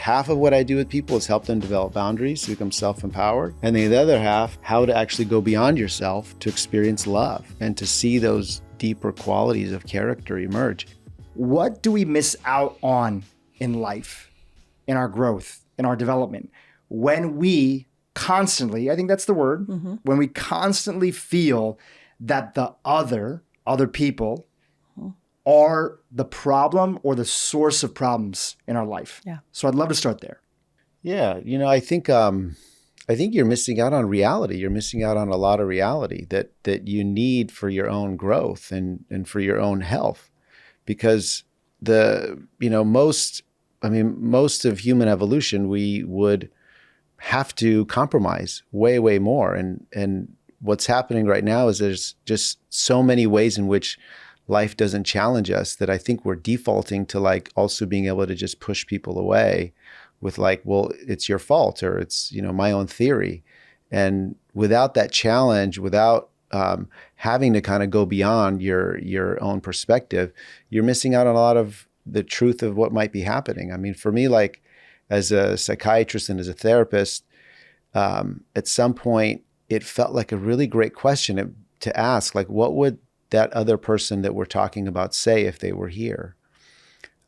half of what I do with people is help them develop boundaries to become self-empowered. And the other half, how to actually go beyond yourself to experience love and to see those deeper qualities of character emerge. What do we miss out on in life, in our growth, in our development, when we constantly, I think that's the word, when we constantly feel that the other people are the problem or the source of problems in our life? Yeah. So I'd love to start there. Yeah, I think you're missing out on reality. You're missing out on a lot of reality that you need for your own growth and for your own health, because most of human evolution, we would have to compromise way, way more. And what's happening right now is there's just so many ways in which life doesn't challenge us that I think we're defaulting to like also being able to just push people away with like, well, it's your fault, or it's, my own theory. And without that challenge, without having to kind of go beyond your own perspective, you're missing out on a lot of the truth of what might be happening. I mean, for me, like as a psychiatrist and as a therapist, at some point, it felt like a really great question to ask, like, what would that other person that we're talking about say if they were here?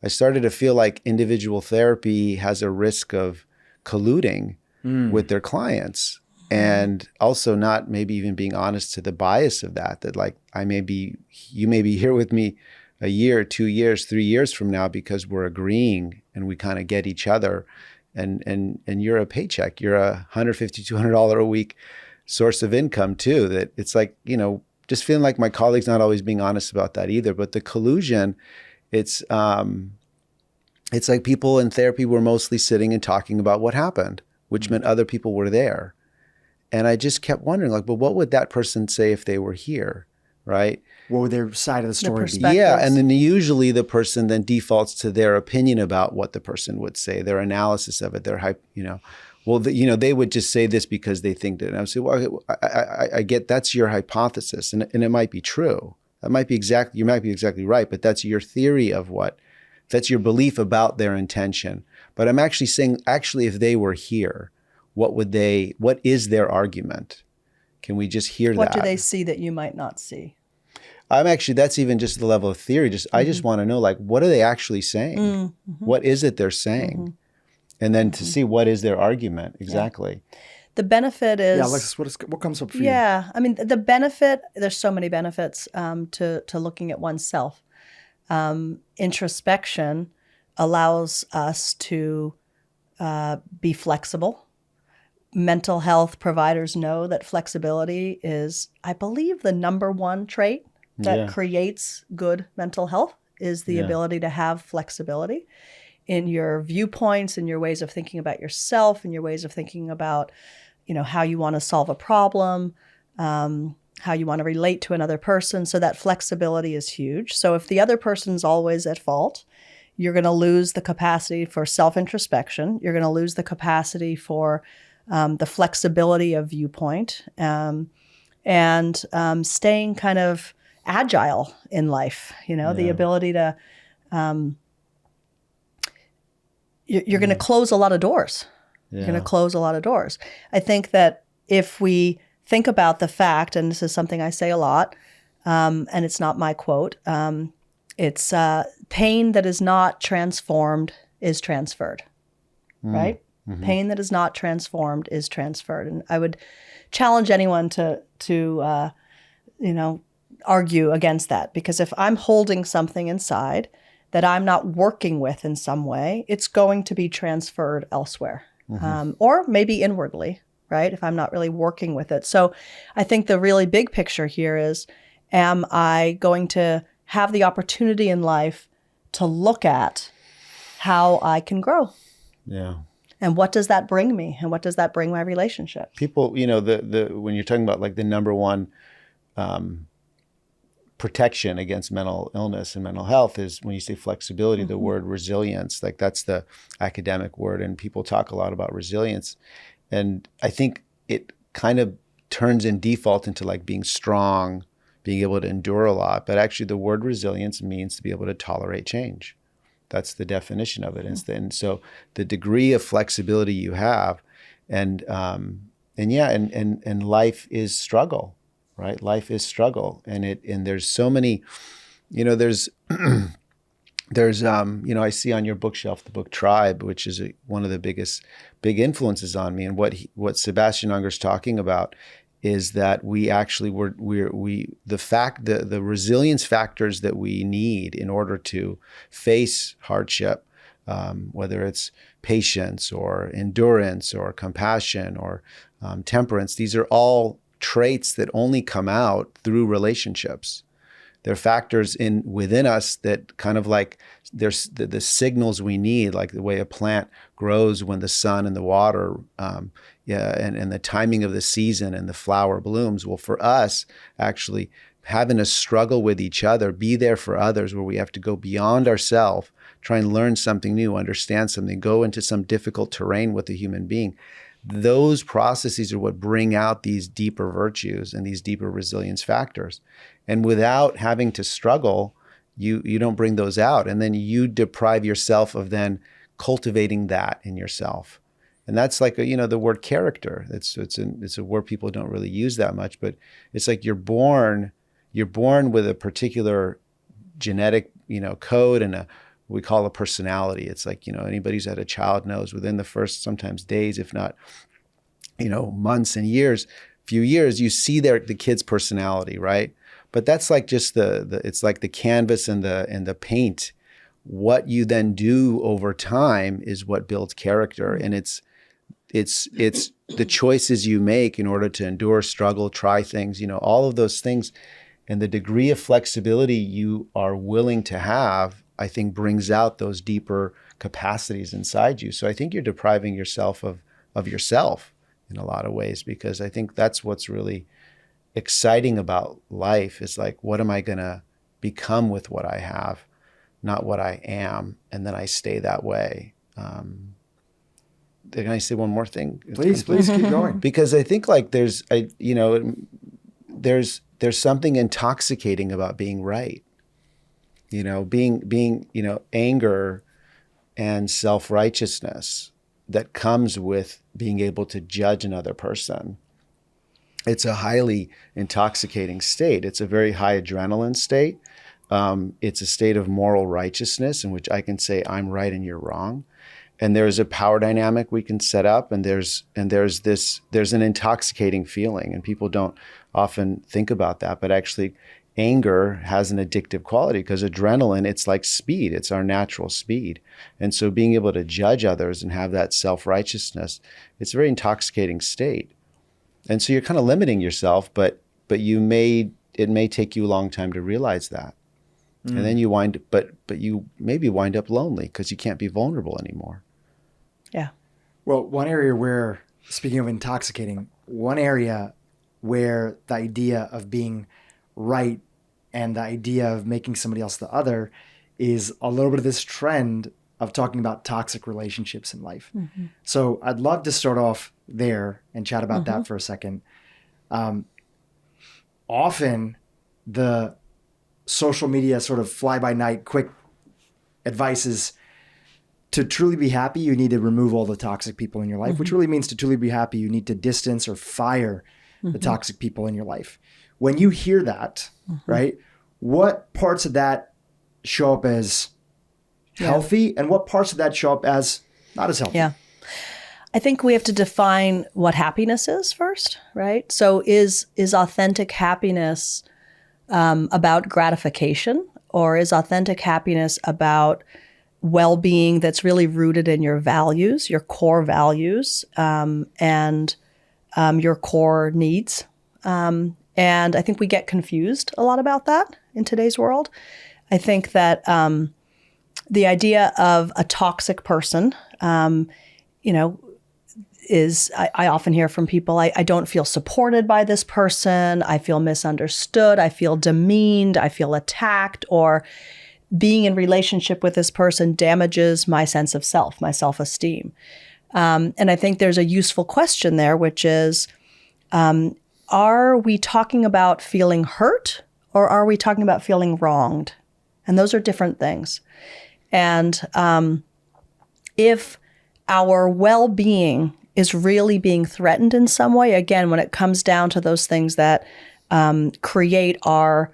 I started to feel like individual therapy has a risk of colluding with their clients, and also not maybe even being honest to the bias of that like you may be here with me a year, 2 years, 3 years from now because we're agreeing and we kind of get each other, and you're a paycheck, you're a $150, $200 a week source of income too, that it's like, just feeling like my colleague's not always being honest about that either. But the collusion, it's like people in therapy were mostly sitting and talking about what happened, which meant other people were there. And I just kept wondering, like, well, what would that person say if they were here, right? What would their side of the story be? Yeah, and then usually the person then defaults to their opinion about what the person would say, their analysis of it, their hype, well, they would just say this because they think that. And I would say, well, I get that's your hypothesis, and it might be true. That might be you might be exactly right, but that's your theory of that's your belief about their intention. But I'm actually saying, if they were here, what is their argument? Can we just hear that? What do they see that you might not see? That's even just the level of theory. I just want to know, like, what are they actually saying? What is it they're saying? And then to see what is their argument exactly. Yeah. The benefit is... Yeah, Alexis, what comes up for you? Yeah, I mean, the benefit, there's so many benefits to looking at oneself. Introspection allows us to be flexible. Mental health providers know that flexibility is, I believe, the number one trait that creates good mental health is the ability to have flexibility in your viewpoints, in your ways of thinking about yourself, in your ways of thinking about, how you want to solve a problem, how you want to relate to another person. So that flexibility is huge. So if the other person's always at fault, you're going to lose the capacity for self-introspection. You're going to lose the capacity for the flexibility of viewpoint and staying kind of agile in life, the ability to, you're going to close a lot of doors. You're going to close a lot of doors. I think that if we think about the fact, and this is something I say a lot, and it's not my quote, it's pain that is not transformed is transferred, right? Mm-hmm. Pain that is not transformed is transferred. And I would challenge anyone to argue against that, because if I'm holding something inside that I'm not working with in some way, it's going to be transferred elsewhere, or maybe inwardly, right? If I'm not really working with it. So I think the really big picture here is, am I going to have the opportunity in life to look at how I can grow? Yeah. And what does that bring me? And what does that bring my relationship? People, the when you're talking about like the number one protection against mental illness and mental health is when you say flexibility, the word resilience, like that's the academic word. And people talk a lot about resilience. And I think it kind of turns in default into like being strong, being able to endure a lot. But actually the word resilience means to be able to tolerate change. That's the definition of it. And so the degree of flexibility you have, and life is struggle, right? Life is struggle, and there's so many, there's I see on your bookshelf the book Tribe, which is one of the big influences on me. And what Sebastian Unger's talking about is that we actually the resilience factors that we need in order to face hardship, whether it's patience or endurance or compassion or temperance. These are all traits that only come out through relationships. They're factors within us that kind of like there's the signals we need, like the way a plant grows when the sun and the water, and the timing of the season and the flower blooms. Well, for us, actually having a struggle with each other, be there for others, where we have to go beyond ourselves, try and learn something new, understand something, go into some difficult terrain with a human being. Those processes are what bring out these deeper virtues and these deeper resilience factors. And without having to struggle, you don't bring those out. And then you deprive yourself of then cultivating that in yourself. And that's like, the word character. It's a word people don't really use that much, but it's like you're born with a particular genetic, code and we call a personality. It's like, anybody who's had a child knows within the first sometimes days, if not, months and few years, you see the kid's personality, right? But that's like just it's like the canvas and the paint. What you then do over time is what builds character. And it's the choices you make in order to endure, struggle, try things, all of those things. And the degree of flexibility you are willing to have, I think, brings out those deeper capacities inside you. So I think you're depriving yourself of yourself in a lot of ways, because I think that's what's really exciting about life is like, what am I going to become with what I have, not what I am, and then I stay that way. Can I say one more thing? Please keep going. Because I think like there's something intoxicating about being right. Being anger and self-righteousness that comes with being able to judge another person. It's a highly intoxicating state. It's a very high adrenaline state. It's a state of moral righteousness in which I can say I'm right and you're wrong. And there's a power dynamic we can set up, and there's an intoxicating feeling, and people don't often think about that, but actually anger has an addictive quality because adrenaline, it's like speed. It's our natural speed. And so being able to judge others and have that self-righteousness, it's a very intoxicating state. And so you're kind of limiting yourself, but it may take you a long time to realize that. And then you you maybe wind up lonely because you can't be vulnerable anymore. Yeah. Well, one area where, speaking of intoxicating, one area where the idea of being right and the idea of making somebody else the other is a little bit of this trend of talking about toxic relationships in life. Mm-hmm. So I'd love to start off there and chat about that for a second. Often the social media sort of fly-by-night quick advice is to truly be happy, you need to remove all the toxic people in your life, which really means to truly be happy, you need to distance or fire the toxic people in your life. When you hear that, right, what parts of that show up as healthy and what parts of that show up as not as healthy? Yeah. I think we have to define what happiness is first, right? So is authentic happiness about gratification, or is authentic happiness about well-being that's really rooted in your values, your core values, and your core needs? And I think we get confused a lot about that in today's world. I think that the idea of a toxic person, is I often hear from people, I don't feel supported by this person. I feel misunderstood. I feel demeaned. I feel attacked, or being in relationship with this person damages my sense of self, my self-esteem. And I think there's a useful question there, which is, are we talking about feeling hurt, or are we talking about feeling wronged? And those are different things. And if our well-being is really being threatened in some way, again, when it comes down to those things that create our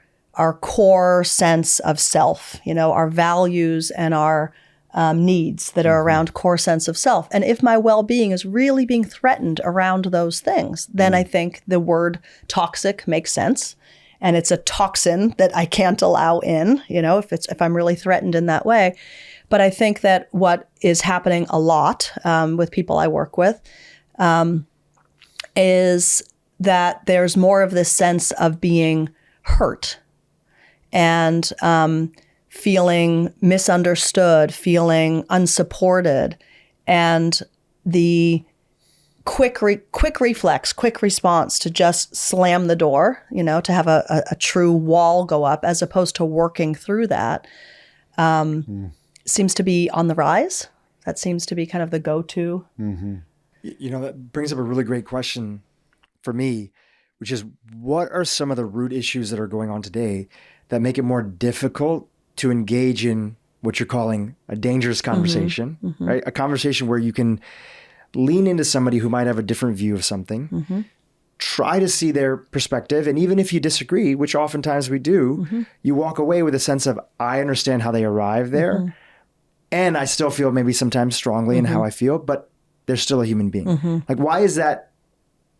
core sense of self, our values and our needs that are around core sense of self. And if my well-being is really being threatened around those things, then I think the word toxic makes sense. And it's a toxin that I can't allow in, if I'm really threatened in that way. But I think that what is happening a lot with people I work with is that there's more of this sense of being hurt and feeling misunderstood, feeling unsupported, and the quick reflex, quick response to just slam the door, to have a true wall go up as opposed to working through that, seems to be on the rise. That seems to be kind of the go-to. Mm-hmm. That brings up a really great question for me, which is, what are some of the root issues that are going on today that make it more difficult to engage in what you're calling a dangerous conversation, right? A conversation where you can lean into somebody who might have a different view of something, try to see their perspective. And even if you disagree, which oftentimes we do, you walk away with a sense of, I understand how they arrived there. And I still feel maybe sometimes strongly in how I feel, but they're still a human being. Like, why is that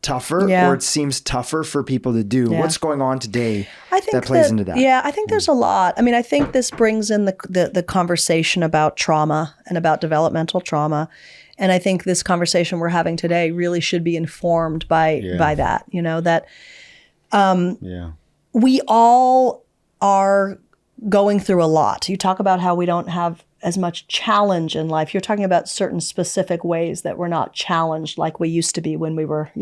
tougher, or it seems tougher for people to do? What's going on today that plays into that? Yeah, I think there's a lot. I mean, I think this brings in the conversation about trauma and about developmental trauma. And I think this conversation we're having today really should be informed by that, that we all are going through a lot. You talk about how we don't have as much challenge in life. You're talking about certain specific ways that we're not challenged like we used to be when we were,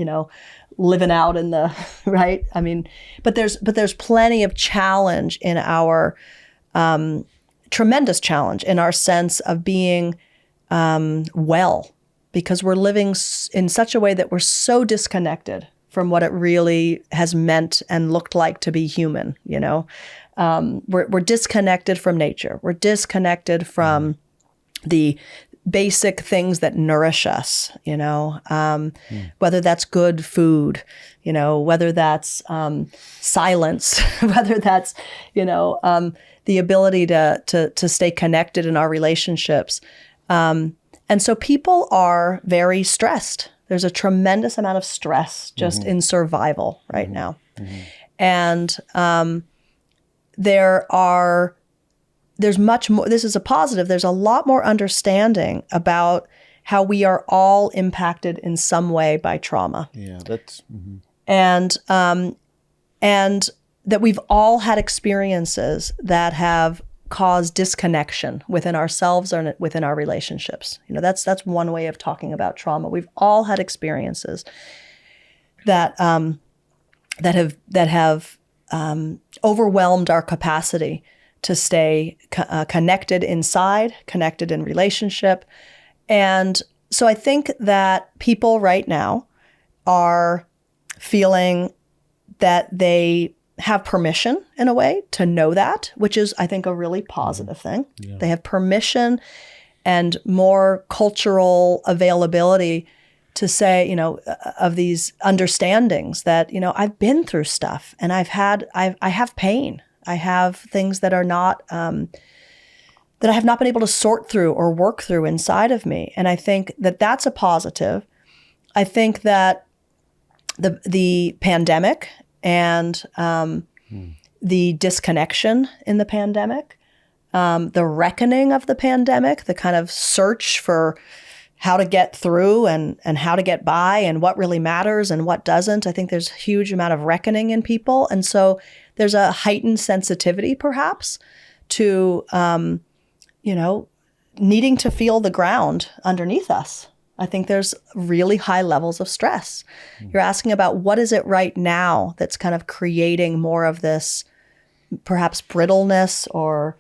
living out in the, right? I mean, but there's plenty of challenge in our, tremendous challenge in our sense of being well, because we're living in such a way that we're so disconnected from what it really has meant and looked like to be human, We're disconnected from nature. We're disconnected from the basic things that nourish us, whether that's good food, whether that's silence, whether that's, the ability to stay connected in our relationships. And so people are very stressed. There's a tremendous amount of stress just in survival right now. And there's much more, this is a positive, there's a lot more understanding about how we are all impacted in some way by trauma. Yeah, that's... And that we've all had experiences that have caused disconnection within ourselves or within our relationships. That's one way of talking about trauma. We've all had experiences that have overwhelmed our capacity to stay connected inside, connected in relationship. And so I think that people right now are feeling that they have permission in a way to know that, which is, I think, a really positive thing. Yeah. They have permission and more cultural availability to say, of these understandings that, I've been through stuff and I have pain. I have things that are not, that I have not been able to sort through or work through inside of me. And I think that that's a positive. I think that the pandemic and the disconnection in the pandemic, the reckoning of the pandemic, the kind of search for how to get through and how to get by and what really matters and what doesn't. I think there's a huge amount of reckoning in people. And so there's a heightened sensitivity perhaps to, needing to feel the ground underneath us. I think there's really high levels of stress. You're asking about what is it right now that's kind of creating more of this perhaps brittleness or,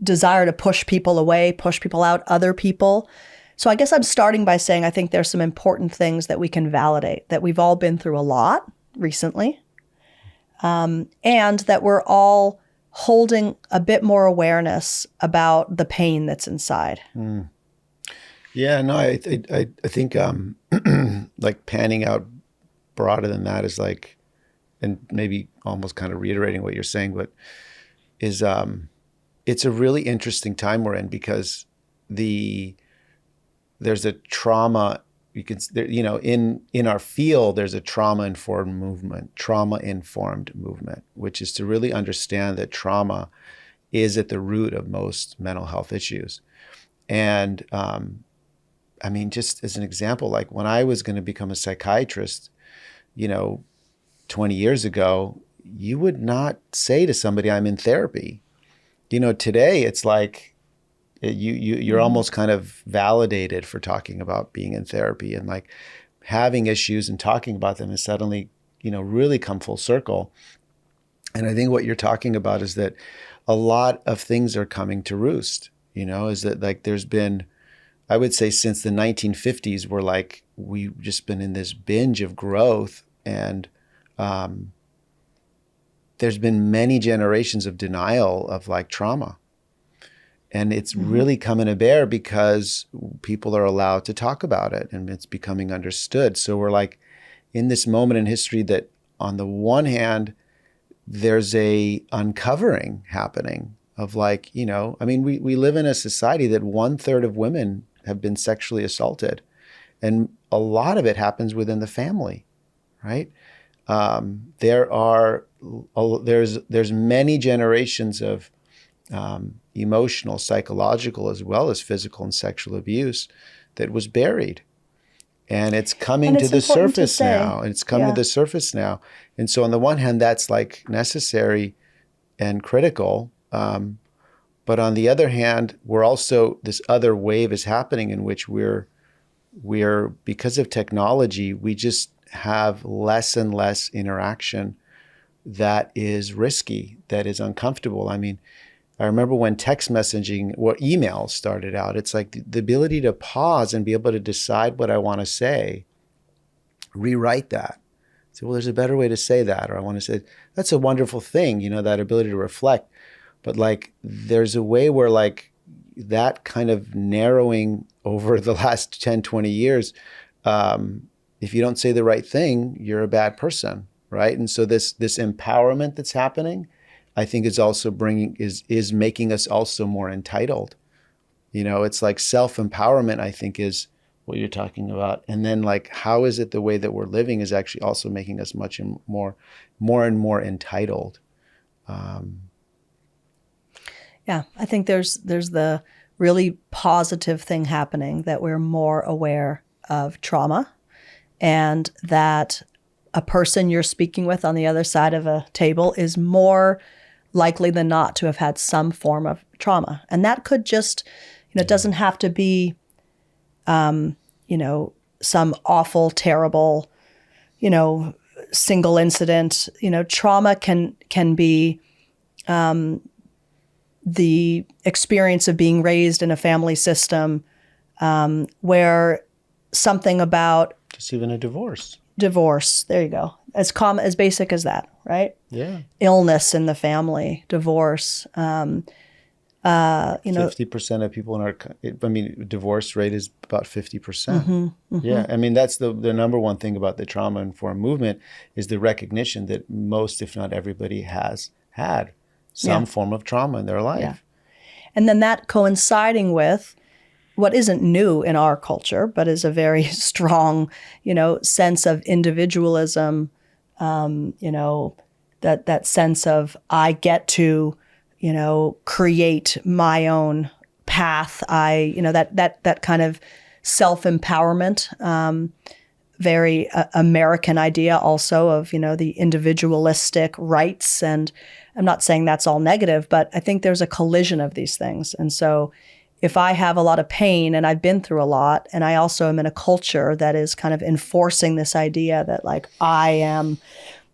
desire to push people away, push people out, other people. So I guess I'm starting by saying I think there's some important things that we can validate, that we've all been through a lot recently, and that we're all holding a bit more awareness about the pain that's inside. Yeah, no, I think like panning out broader than that is like, and maybe almost kind of reiterating what you're saying, but is it's a really interesting time we're in because there's a trauma. You can, in our field, there's a trauma-informed movement, which is to really understand that trauma is at the root of most mental health issues. And I mean, just as an example, like when I was going to become a psychiatrist, 20 years ago, you would not say to somebody, I'm in therapy. Today it's like, you're almost kind of validated for talking about being in therapy, and like having issues and talking about them has suddenly, really come full circle. And I think what you're talking about is that a lot of things are coming to roost, is that like there's been, I would say since the 1950s, we've just been in this binge of growth, and there's been many generations of denial of like trauma. And it's really coming to bear because people are allowed to talk about it and it's becoming understood. So we're like in this moment in history that on the one hand, there's a uncovering happening of like, we live in a society that 1/3 of women have been sexually assaulted. And a lot of it happens within the family, right? There's many generations of emotional, psychological, as well as physical and sexual abuse that was buried. And it's coming to the surface now. And it's coming to the surface now. And so on the one hand, that's like necessary and critical. But on the other hand, we're also, this other wave is happening in which we're because of technology, we just have less and less interaction that is risky, that is uncomfortable. I mean, I remember when text messaging or email started out, it's like the ability to pause and be able to decide what I want to say, rewrite that. Say, well, there's a better way to say that. Or I want to say, that's a wonderful thing, that ability to reflect. But like, there's a way where like that kind of narrowing over the last 10, 20 years, if you don't say the right thing, you're a bad person, right? And so this empowerment that's happening, I think is also is making us also more entitled. It's like self-empowerment, I think, is what you're talking about. And then like, how is it the way that we're living is actually also making us much more and more entitled. Yeah, I think there's the really positive thing happening that we're more aware of trauma, and that a person you're speaking with on the other side of a table is more likely than not to have had some form of trauma. And that could just, it doesn't have to be, some awful, terrible, single incident. Trauma can be the experience of being raised in a family system where something about just even a divorce, there you go, as basic as that, right? Yeah. Illness in the family, divorce. 50% of people divorce rate is about 50%. Yeah. I mean, that's the number one thing about the trauma-informed movement is the recognition that most, if not everybody, has had some form of trauma in their life. Yeah. And then that coinciding with what isn't new in our culture, but is a very strong, sense of individualism, that sense of I get to, create my own path. That kind of self-empowerment, very American idea also of, the individualistic rights. And I'm not saying that's all negative, but I think there's a collision of these things. And so if I have a lot of pain and I've been through a lot, and I also am in a culture that is kind of enforcing this idea that like I am,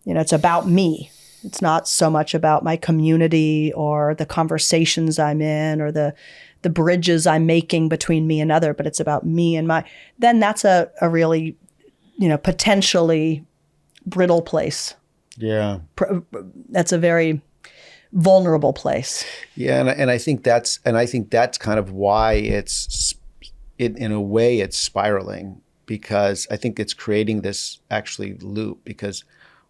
it's about me. It's not so much about my community or the conversations I'm in or the bridges I'm making between me and other, but it's about me and then that's a really, potentially brittle place. Yeah. That's a very vulnerable place. Yeah, and I think that's kind of why in a way it's spiraling, because I think it's creating this actually loop, because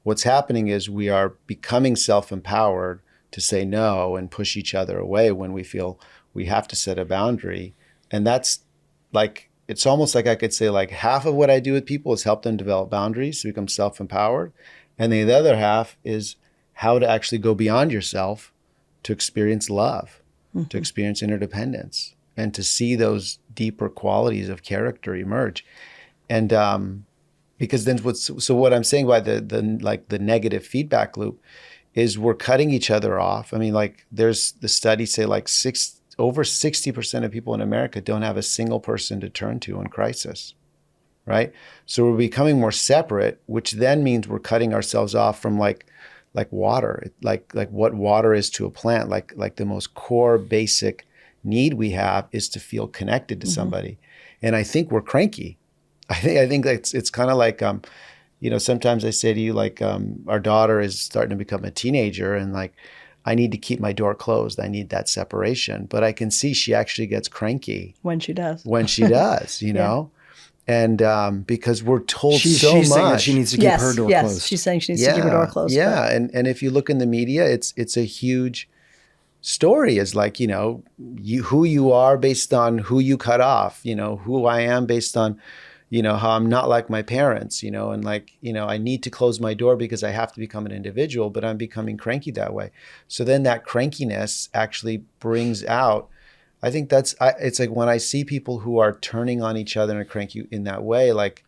what's happening is we are becoming self-empowered to say no and push each other away when we feel we have to set a boundary. And that's like, it's almost like I could say like half of what I do with people is help them develop boundaries to become self-empowered. And the other half is how to actually go beyond yourself to experience love, to experience interdependence, and to see those deeper qualities of character emerge. And because then what I'm saying by the negative feedback loop is we're cutting each other off. I mean, like there's the studies say like over 60% of people in America don't have a single person to turn to in crisis, right? So we're becoming more separate, which then means we're cutting ourselves off from like water, like what water is to a plant, like the most core basic need we have is to feel connected to somebody. And I think we're cranky. I think it's kind of like, sometimes I say to you, like, our daughter is starting to become a teenager and like, I need to keep my door closed. I need that separation. But I can see she actually gets cranky. When she does, you know? And because we're told she's much. Saying that she needs to keep her door closed. Yes, she's saying she needs to keep her door closed. Yeah, and if you look in the media, it's a huge story. Is like, who you are based on who you cut off, who I am based on, how I'm not like my parents, and like, I need to close my door because I have to become an individual, but I'm becoming cranky that way. So then that crankiness actually brings out, I think it's like when I see people who are turning on each other and are cranky in that way, like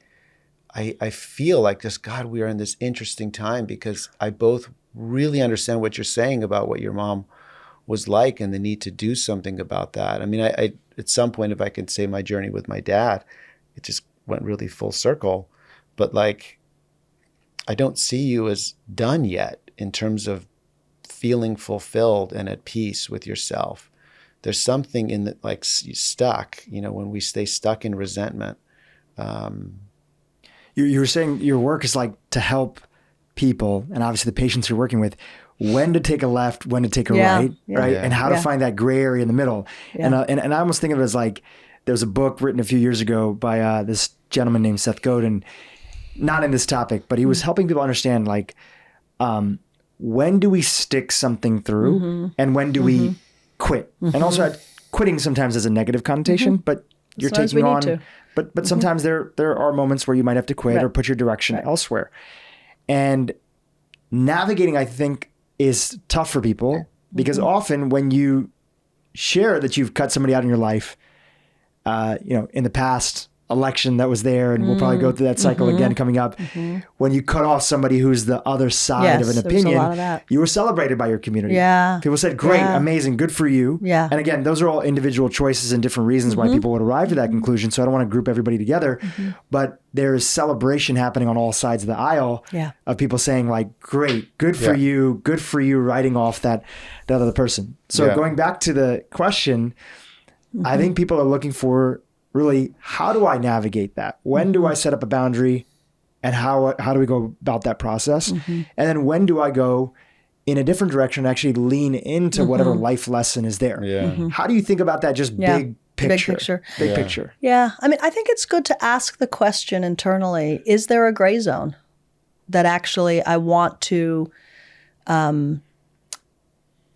I feel like just, God, we are in this interesting time because I both really understand what you're saying about what your mom was like and the need to do something about that. I mean, I at some point, if I can say my journey with my dad, it just went really full circle, but like, I don't see you as done yet in terms of feeling fulfilled and at peace with yourself. There's something in that, like stuck, when we stay stuck in resentment. You were saying your work is like to help people, and obviously the patients you're working with, when to take a left, when to take a right, and how to find that gray area in the middle. Yeah. And I almost think of it as like, there was a book written a few years ago by this gentleman named Seth Godin, not in this topic, but he was helping people understand like, when do we stick something through and when do we quit? And also quitting sometimes has a negative connotation, but you're sometimes taking on, to. but sometimes there are moments where you might have to quit or put your direction elsewhere. And navigating, I think, is tough for people because often when you share that you've cut somebody out in your life, in the past election that was there, and we'll probably go through that cycle again coming up. When you cut off somebody who's the other side of an opinion, a lot of that. You were celebrated by your community. Yeah. People said, great, amazing, good for you. Yeah. And again, those are all individual choices and different reasons why people would arrive to that conclusion. So I don't want to group everybody together, but there's celebration happening on all sides of the aisle of people saying like, great, good for you, writing off that other person. So going back to the question, I think people are looking for really, how do I navigate that? When do I set up a boundary, and how do we go about that process? And then when do I go in a different direction and actually lean into whatever life lesson is there? Yeah. How do you think about that? Just big picture. Big picture. Yeah. I mean, I think it's good to ask the question internally, is there a gray zone that actually I want to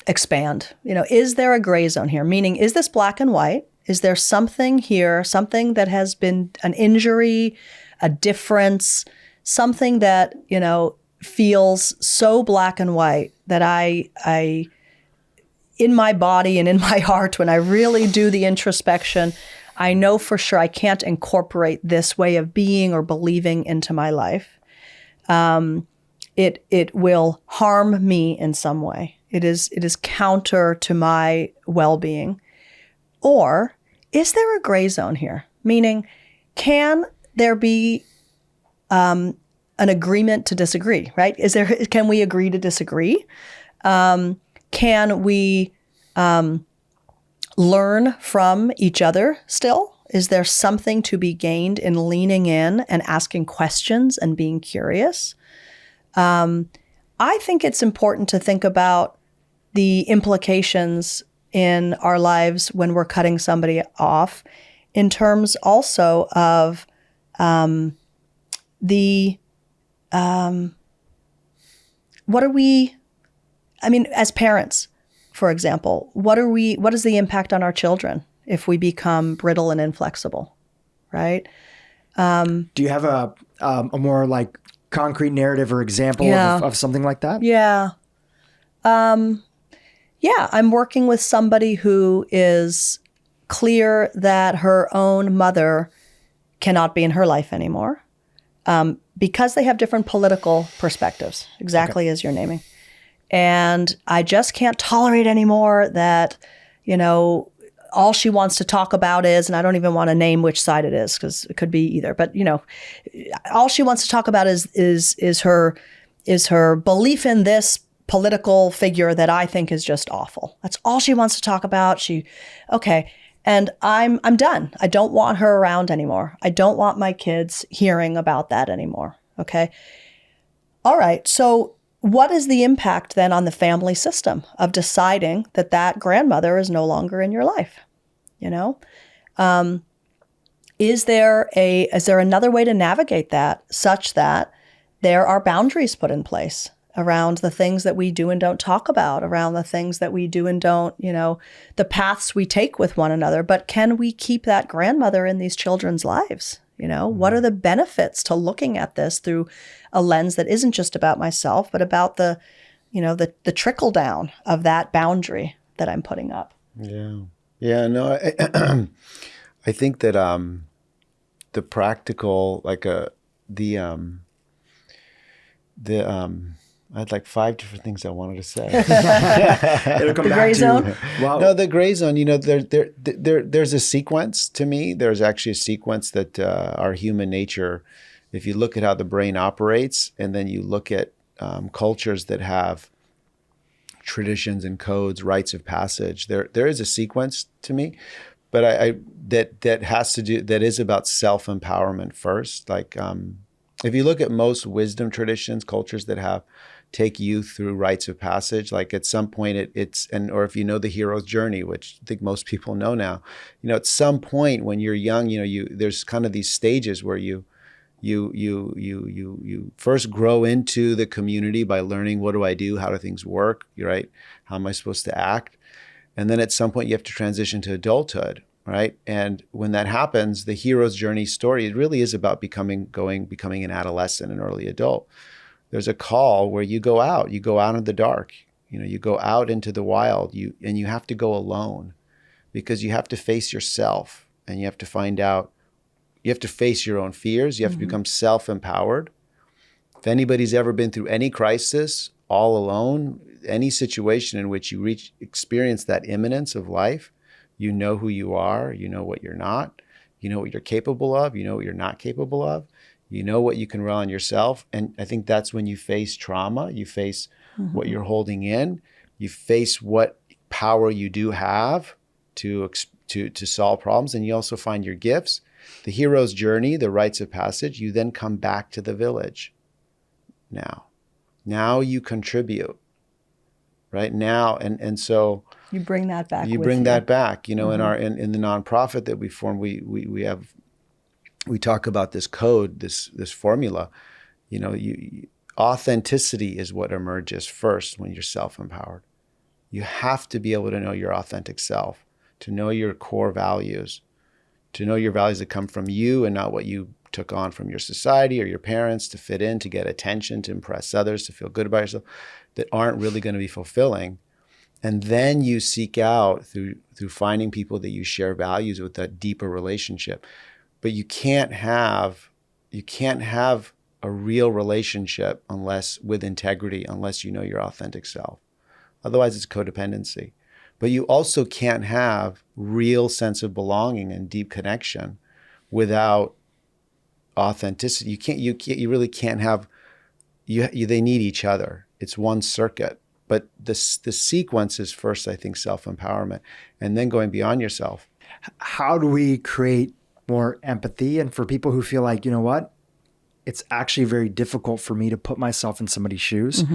expand? Is there a gray zone here? Meaning, is this black and white? Is there something here, something that has been an injury, a difference, something that, feels so black and white that I in my body and in my heart, when I really do the introspection, I know for sure I can't incorporate this way of being or believing into my life. It will harm me in some way. It is counter to my well-being. Or is there a gray zone here? Meaning, can there be an agreement to disagree, right? Can we agree to disagree? Can we learn from each other still? Is there something to be gained in leaning in and asking questions and being curious? I think it's important to think about the implications in our lives when we're cutting somebody off, in terms also of what are we, I mean, as parents, for example, what is the impact on our children if we become brittle and inflexible, right? Do you have a more like concrete narrative or example of something like that? Yeah. Yeah, I'm working with somebody who is clear that her own mother cannot be in her life anymore because they have different political perspectives, exactly as you're naming. And I just can't tolerate anymore that, all she wants to talk about is, and I don't even want to name which side it is because it could be either, but all she wants to talk about is her belief in this political figure that I think is just awful. That's all she wants to talk about. Okay. And I'm done. I don't want her around anymore. I don't want my kids hearing about that anymore. Okay. All right. So what is the impact then on the family system of deciding that grandmother is no longer in your life? Is there another way to navigate that such that there are boundaries put in place around the things that we do and don't talk about, around the things that we do and don't, the paths we take with one another? But can we keep that grandmother in these children's lives? What are the benefits to looking at this through a lens that isn't just about myself, but about the trickle down of that boundary that I'm putting up? Yeah. Yeah. No, I think that the practical, I had like 5 different things I wanted to say. It'll come the back gray to zone? Wow. No, the gray zone. There's a sequence to me. There's actually a sequence that our human nature. If you look at how the brain operates, and then you look at cultures that have traditions and codes, rites of passage, there is a sequence to me. But that is about self-empowerment first. Like if you look at most wisdom traditions, cultures that take you through rites of passage, like at some point or if the hero's journey, which I think most people know now, at some point when you're young, there's kind of these stages where you first grow into the community by learning, what do I do? How do things work? Right? How am I supposed to act? And then at some point you have to transition to adulthood, right? And when that happens, the hero's journey story, it really is about becoming an adolescent, an early adult. There's a call where you go out in the dark, you go out into the wild, and you have to go alone because you have to face yourself, and you have to find out, you have to face your own fears. You have to become self-empowered. If anybody's ever been through any crisis all alone, any situation in which you experience that imminence of life, you know who you are, you know what you're not, you know what you're capable of, you know what you're not capable of, you know what you can rely on yourself. And I think that's when you face trauma, you face what you're holding in, you face what power you do have to solve problems, and you also find your gifts. The hero's journey, the rites of passage, you then come back to the village. Now you contribute, right? Now, and so you bring that back. You bring that back. In the nonprofit that we form, we talk about this code, this formula. Authenticity is what emerges first when you're self-empowered. You have to be able to know your authentic self, to know your core values, to know your values that come from you and not what you took on from your society or your parents to fit in, to get attention, to impress others, to feel good about yourself, that aren't really going to be fulfilling. And then you seek out through finding people that you share values with, that deeper relationship. But you can't have a real relationship with integrity unless you know your authentic self. Otherwise, it's codependency. But you also can't have real sense of belonging and deep connection without authenticity. You really can't have. They need each other. It's one circuit. But the sequence is first, I think, self-empowerment, and then going beyond yourself. How do we create more empathy? And for people who feel like, it's actually very difficult for me to put myself in somebody's shoes.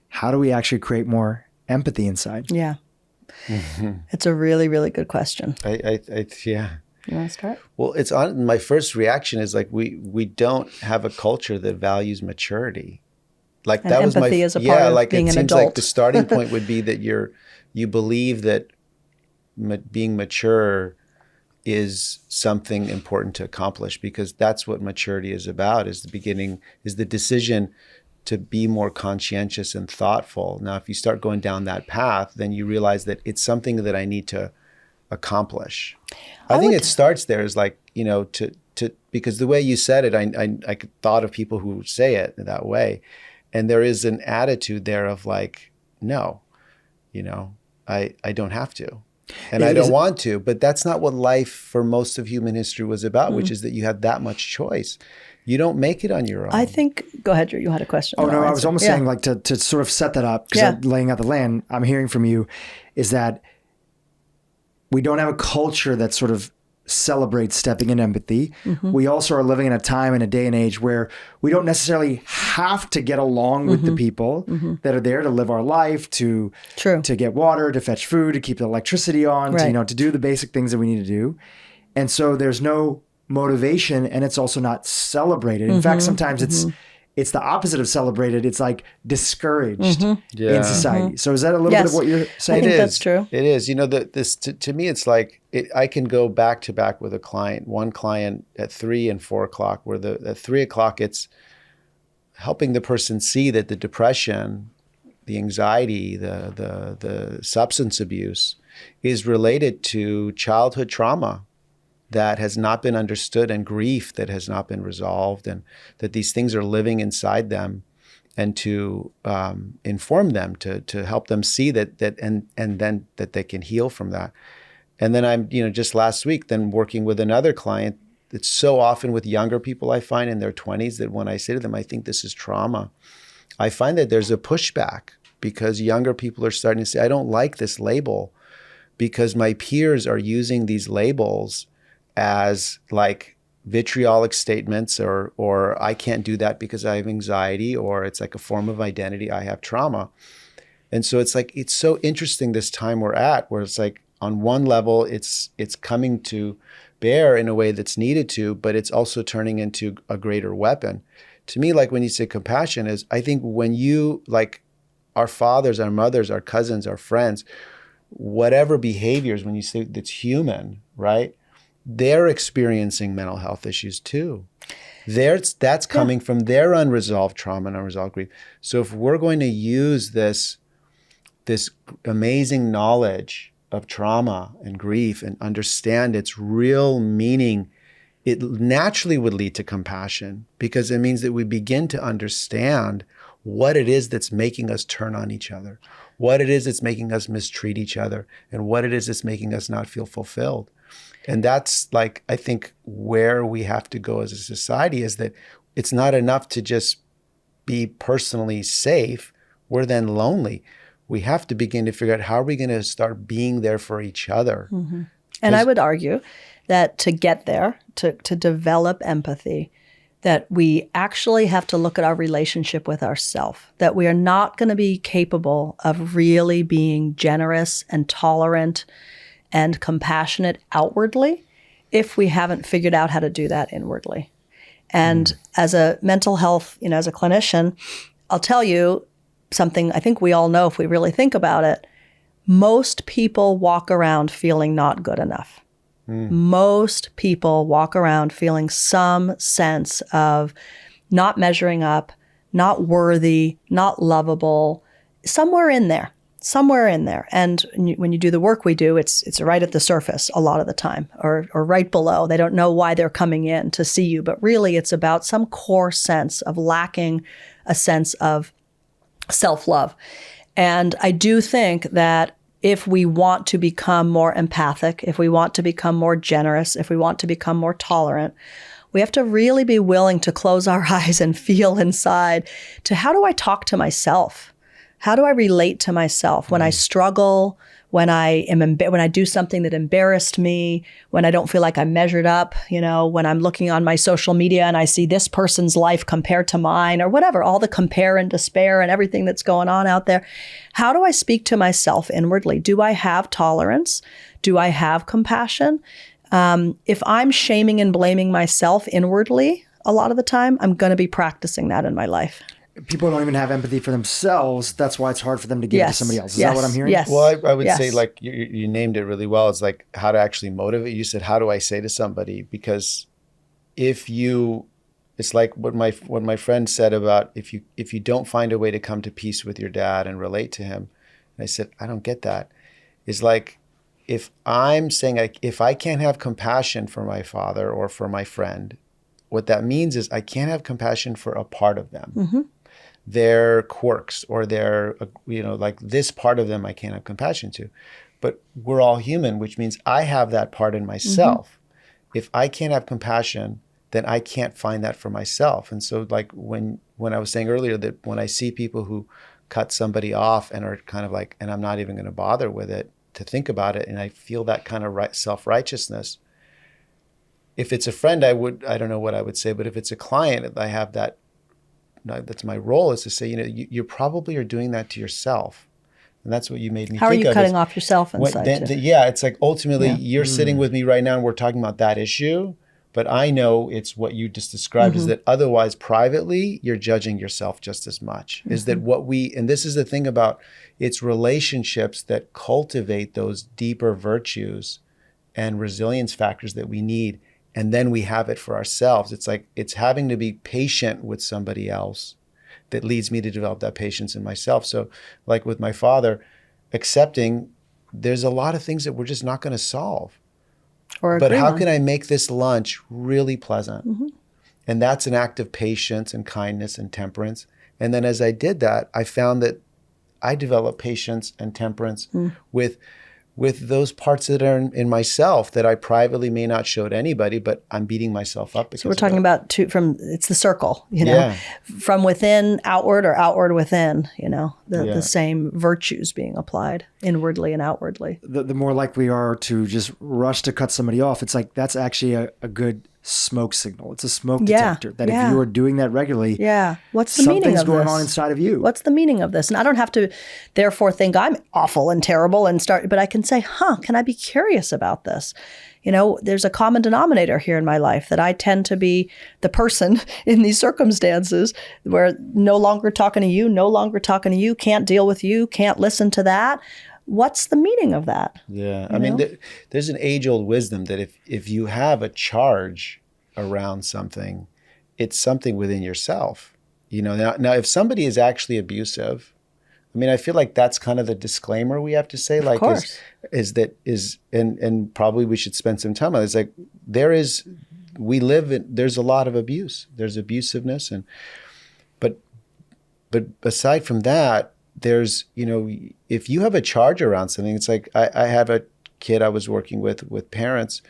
How do we actually create more empathy inside? Yeah. It's a really, really good question. Yeah. You want to start? Well, my first reaction is like, we don't have a culture that values maturity. Like And that was empathy is a part of being an it seems adult. like the starting point would be that you believe that being mature is something important to accomplish, because that's what maturity is about, is the decision to be more conscientious and thoughtful. Now, if you start going down that path, then you realize that it's something that I need to accomplish. I think it starts there, is like, because the way you said it, I thought of people who say it that way. And there is an attitude there of like, no, I don't have to. And I don't want to, but that's not what life for most of human history was about, which is that you had that much choice. You don't make it on your own. I think, go ahead, Drew, you had a question. Oh, no, I was almost saying, like, to sort of set that up, because laying out the land, I'm hearing from you is that we don't have a culture that sort of celebrates stepping in empathy. We also are living in a time and a day and age where we don't necessarily have to get along with the people that are there to live our life, to get water, to fetch food, to keep the electricity on, to do the basic things that we need to do. And so there's no motivation, and it's also not celebrated. In fact, sometimes it's the opposite of celebrated. It's like discouraged in society. So is that a little bit of what you're saying? I think that's true. It is. This to me, it's like I can go back to back with a client. One client at 3 and 4 o'clock, where at 3 o'clock, it's helping the person see that the depression, the anxiety, the substance abuse is related to childhood trauma that has not been understood, and grief that has not been resolved, and that these things are living inside them, and to inform them, to help them see that and then that they can heal from that. And then I'm, just last week, then working with another client. It's so often with younger people, I find in their 20s, that when I say to them, I think this is trauma, I find that there's a pushback, because younger people are starting to say, I don't like this label, because my peers are using these labels as like vitriolic statements, or I can't do that because I have anxiety, or it's like a form of identity, I have trauma. And so it's like, it's so interesting this time we're at, where it's like, on one level, it's coming to bear in a way that's needed to, but it's also turning into a greater weapon. To me, like when you say compassion, is I think when you, like our fathers, our mothers, our cousins, our friends, whatever behaviors, when you say that's human, right? They're experiencing mental health issues too. That's coming from their unresolved trauma and unresolved grief. So if we're going to use this amazing knowledge of trauma and grief and understand its real meaning, it naturally would lead to compassion, because it means that we begin to understand what it is that's making us turn on each other, what it is that's making us mistreat each other, and what it is that's making us not feel fulfilled. And that's like, I think where we have to go as a society, is that it's not enough to just be personally safe. We're then lonely. We have to begin to figure out, how are we going to start being there for each other? And I would argue that to get there, to develop empathy, that we actually have to look at our relationship with ourselves, that we are not going to be capable of really being generous and tolerant and compassionate outwardly if we haven't figured out how to do that inwardly. And as a mental health, as a clinician, I'll tell you something I think we all know if we really think about it. Most people walk around feeling not good enough. Most people walk around feeling some sense of not measuring up, not worthy, not lovable, somewhere in there. And when you do the work we do, it's right at the surface a lot of the time, or right below. They don't know why they're coming in to see you, but really it's about some core sense of lacking a sense of self-love. And I do think that if we want to become more empathic, if we want to become more generous, if we want to become more tolerant, we have to really be willing to close our eyes and feel inside to, how do I talk to myself? How do I relate to myself when I struggle, when when I do something that embarrassed me, when I don't feel like I'm measured up, when I'm looking on my social media and I see this person's life compared to mine or whatever, all the compare and despair and everything that's going on out there. How do I speak to myself inwardly? Do I have tolerance? Do I have compassion? If I'm shaming and blaming myself inwardly, a lot of the time, I'm going to be practicing that in my life. People don't even have empathy for themselves. That's why it's hard for them to give it to somebody else. Is that what I'm hearing? Yes. Well, I would say like you named it really well. It's like how to actually motivate. You said, how do I say to somebody? Because it's like what my friend said about if you don't find a way to come to peace with your dad and relate to him. And I said, I don't get that. It's like if I'm saying if I can't have compassion for my father or for my friend, what that means is I can't have compassion for a part of them. Mm-hmm. Their quirks or their, like this part of them I can't have compassion to. But we're all human, which means I have that part in myself. Mm-hmm. If I can't have compassion, then I can't find that for myself. And so like when I was saying earlier that when I see people who cut somebody off and are kind of like, and I'm not even going to bother with it to think about it, and I feel that kind of self-righteousness. If it's a friend, I don't know what I would say, but if it's a client, I have that's my role is to say, you probably are doing that to yourself. And that's what you made me think of. How are you cutting off yourself inside? It's like ultimately you're sitting with me right now and we're talking about that issue, but I know it's what you just described is that otherwise privately you're judging yourself just as much. Is that and this is the thing about it's relationships that cultivate those deeper virtues and resilience factors that we need. And then we have it for ourselves. It's like it's having to be patient with somebody else that leads me to develop that patience in myself. So like with my father, accepting there's a lot of things that we're just not going to solve. But how can I make this lunch really pleasant? Mm-hmm. And that's an act of patience and kindness and temperance. And then as I did that, I found that I developed patience and temperance with those parts that are in myself that I privately may not show to anybody, but I'm beating myself up because so we're talking about it's the circle, from within outward or outward within, the same virtues being applied inwardly and outwardly. The more likely we are to just rush to cut somebody off, it's like that's actually a good smoke signal. It's a smoke detector that if you are doing that regularly, what's the meaning of this? Something's going on inside of you. What's the meaning of this? And I don't have to therefore think I'm awful and terrible but I can say, can I be curious about this? There's a common denominator here in my life that I tend to be the person in these circumstances where no longer talking to you, can't deal with you, can't listen to that. What's the meaning of that? Yeah. I mean, there's an age-old wisdom that if you have a charge around something, it's something within yourself. Now if somebody is actually abusive, I mean, I feel like that's kind of the disclaimer we have to say, of like, course. And probably we should spend some time on it. It's like, there's a lot of abuse. There's abusiveness. But aside from that, there's, if you have a charge around something, it's like, I have a kid I was working with parents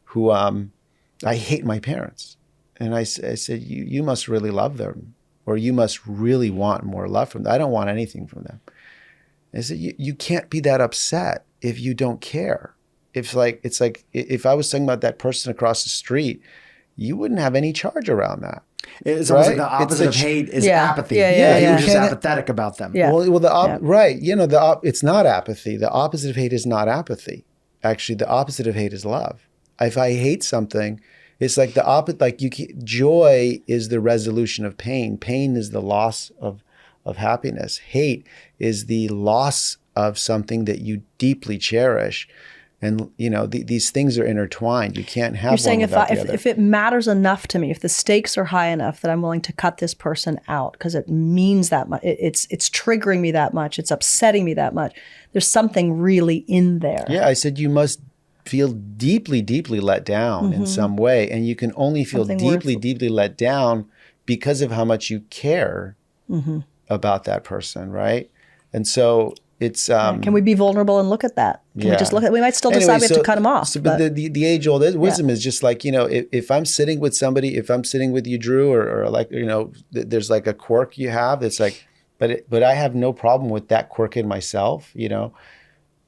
who, I hate my parents. And I said, you must really love them, or you must really want more love from them. I don't want anything from them. I said, you can't be that upset if you don't care. It's like if I was talking about that person across the street, you wouldn't have any charge around that. It's almost like the opposite of hate is apathy. You're just apathetic about them. Yeah. Right. It's not apathy. The opposite of hate is not apathy. Actually, the opposite of hate is love. If I hate something, it's like the opposite. Like joy is the resolution of pain. Pain is the loss of happiness. Hate is the loss of something that you deeply cherish. And, these things are intertwined. You can't have one without the other. You're saying if it matters enough to me, if the stakes are high enough that I'm willing to cut this person out because it means that much, it's triggering me that much, it's upsetting me that much, there's something really in there. Yeah, I said you must feel deeply, deeply let down in some way. And you can only feel deeply, deeply let down because of how much you care about that person, right? And so it's can we be vulnerable and look at that? Can we just look at? We might still decide we have to cut them off. But the age old wisdom is just like, if I'm sitting with somebody, if I'm sitting with you, Dhru, or like there's like a quirk you have. It's like, but I have no problem with that quirk in myself.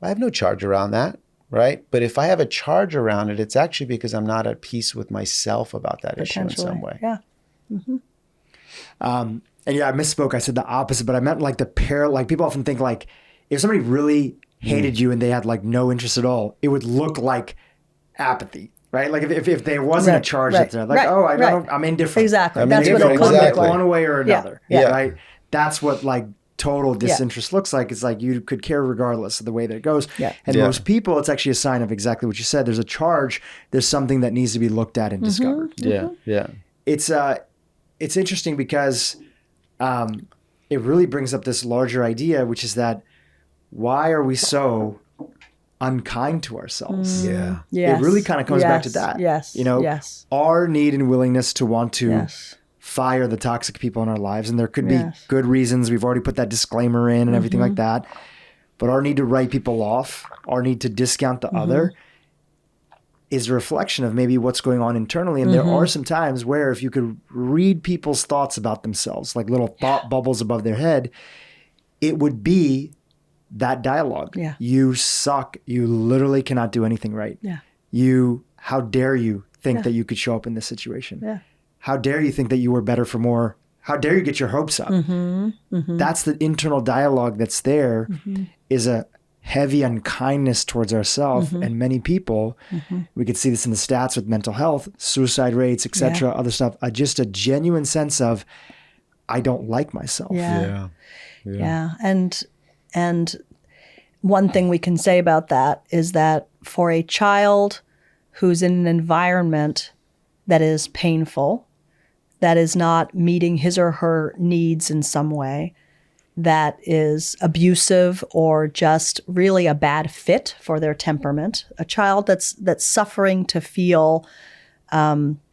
I have no charge around that, right? But if I have a charge around it, it's actually because I'm not at peace with myself about that issue in some way. Yeah. And yeah, I misspoke. I said the opposite, but I meant like the pair. Like people often think like if somebody really hated you and they had like no interest at all, it would look like apathy, right? Like if there wasn't a charge up there, like I'm indifferent. Exactly. I'm That's what indifferent, it could look exactly. like. One way or another, Yeah. right? That's what like total disinterest looks like. It's like you could care regardless of the way that it goes. Yeah. And most people, it's actually a sign of exactly what you said. There's a charge. There's something that needs to be looked at and discovered. Yeah. Yeah. It's interesting because it really brings up this larger idea, which is that why are we so unkind to ourselves? Yeah. Yes. It really kind of comes back to that. Yes. You know, Yes. our need and willingness to want to Yes. fire the toxic people in our lives. And there could be Yes. good reasons. We've already put that disclaimer in and everything like that. But our need to write people off, our need to discount the other is a reflection of maybe what's going on internally. And there are some times where if you could read people's thoughts about themselves, like little thought bubbles above their head, it would be that dialogue. Yeah. You suck. You literally cannot do anything right. Yeah. How dare you think that you could show up in this situation? Yeah. How dare you think that you were better for more? How dare you get your hopes up? That's the internal dialogue that's there is a heavy unkindness towards ourselves. And many people, we could see this in the stats with mental health, suicide rates, etc., other stuff, just a genuine sense of, I don't like myself. Yeah. Yeah. And one thing we can say about that is that for a child who's in an environment that is painful, that is not meeting his or her needs in some way, that is abusive or just really a bad fit for their temperament, a child that's suffering to feel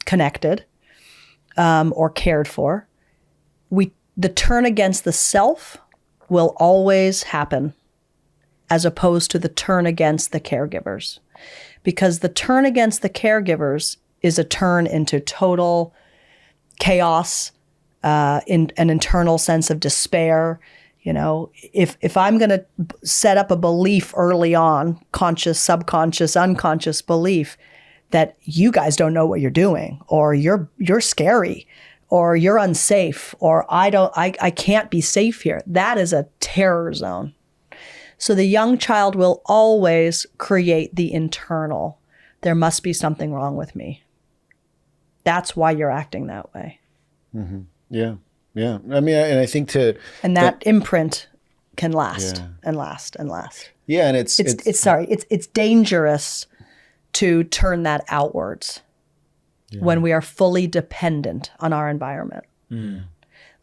connected or cared for, the turn against the self will always happen as opposed to the turn against the caregivers. Because the turn against the caregivers is a turn into total chaos, in an internal sense of despair. You know, if I'm going to set up a belief early on, conscious, subconscious, unconscious belief that you guys don't know what you're doing, or you're scary, or you're unsafe, or I can't be safe here, that is a terror zone. So the young child will always create the internal, there must be something wrong with me. That's why you're acting that way. Yeah. Yeah. I mean, and I think and that imprint can last and last and last. Yeah. And it's dangerous to turn that outwards when we are fully dependent on our environment.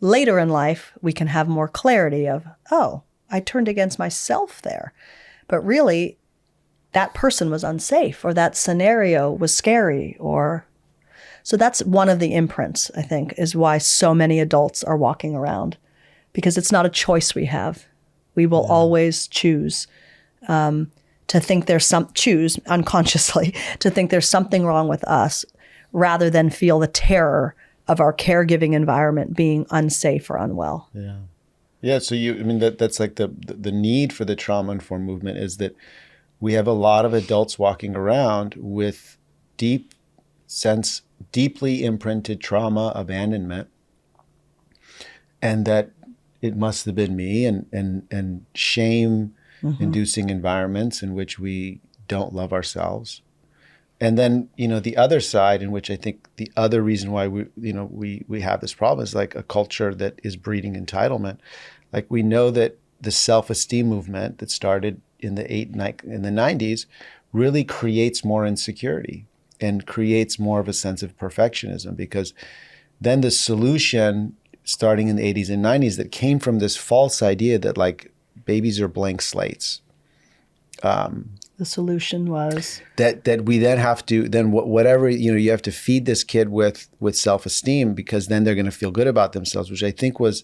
Later in life, we can have more clarity of, oh, I turned against myself there. But really, that person was unsafe, or that scenario was scary, or... So that's one of the imprints, I think, is why so many adults are walking around, because it's not a choice we have. We will always choose to think choose unconsciously to think there's something wrong with us, rather than feel the terror of our caregiving environment being unsafe or unwell. Yeah. Yeah. So that's like the need for the trauma-informed movement is that we have a lot of adults walking around with deeply imprinted trauma, abandonment, and that it must have been me, and shame-inducing environments in which we don't love ourselves. And then, the other side, in which I think the other reason why we have this problem is like a culture that is breeding entitlement. Like we know that the self-esteem movement that started in the 90s really creates more insecurity and creates more of a sense of perfectionism, because then the solution starting in the 80s and 90s that came from this false idea that like babies are blank slates. The solution was that we then have to whatever you have to feed this kid with self-esteem, because then they're going to feel good about themselves, which I think was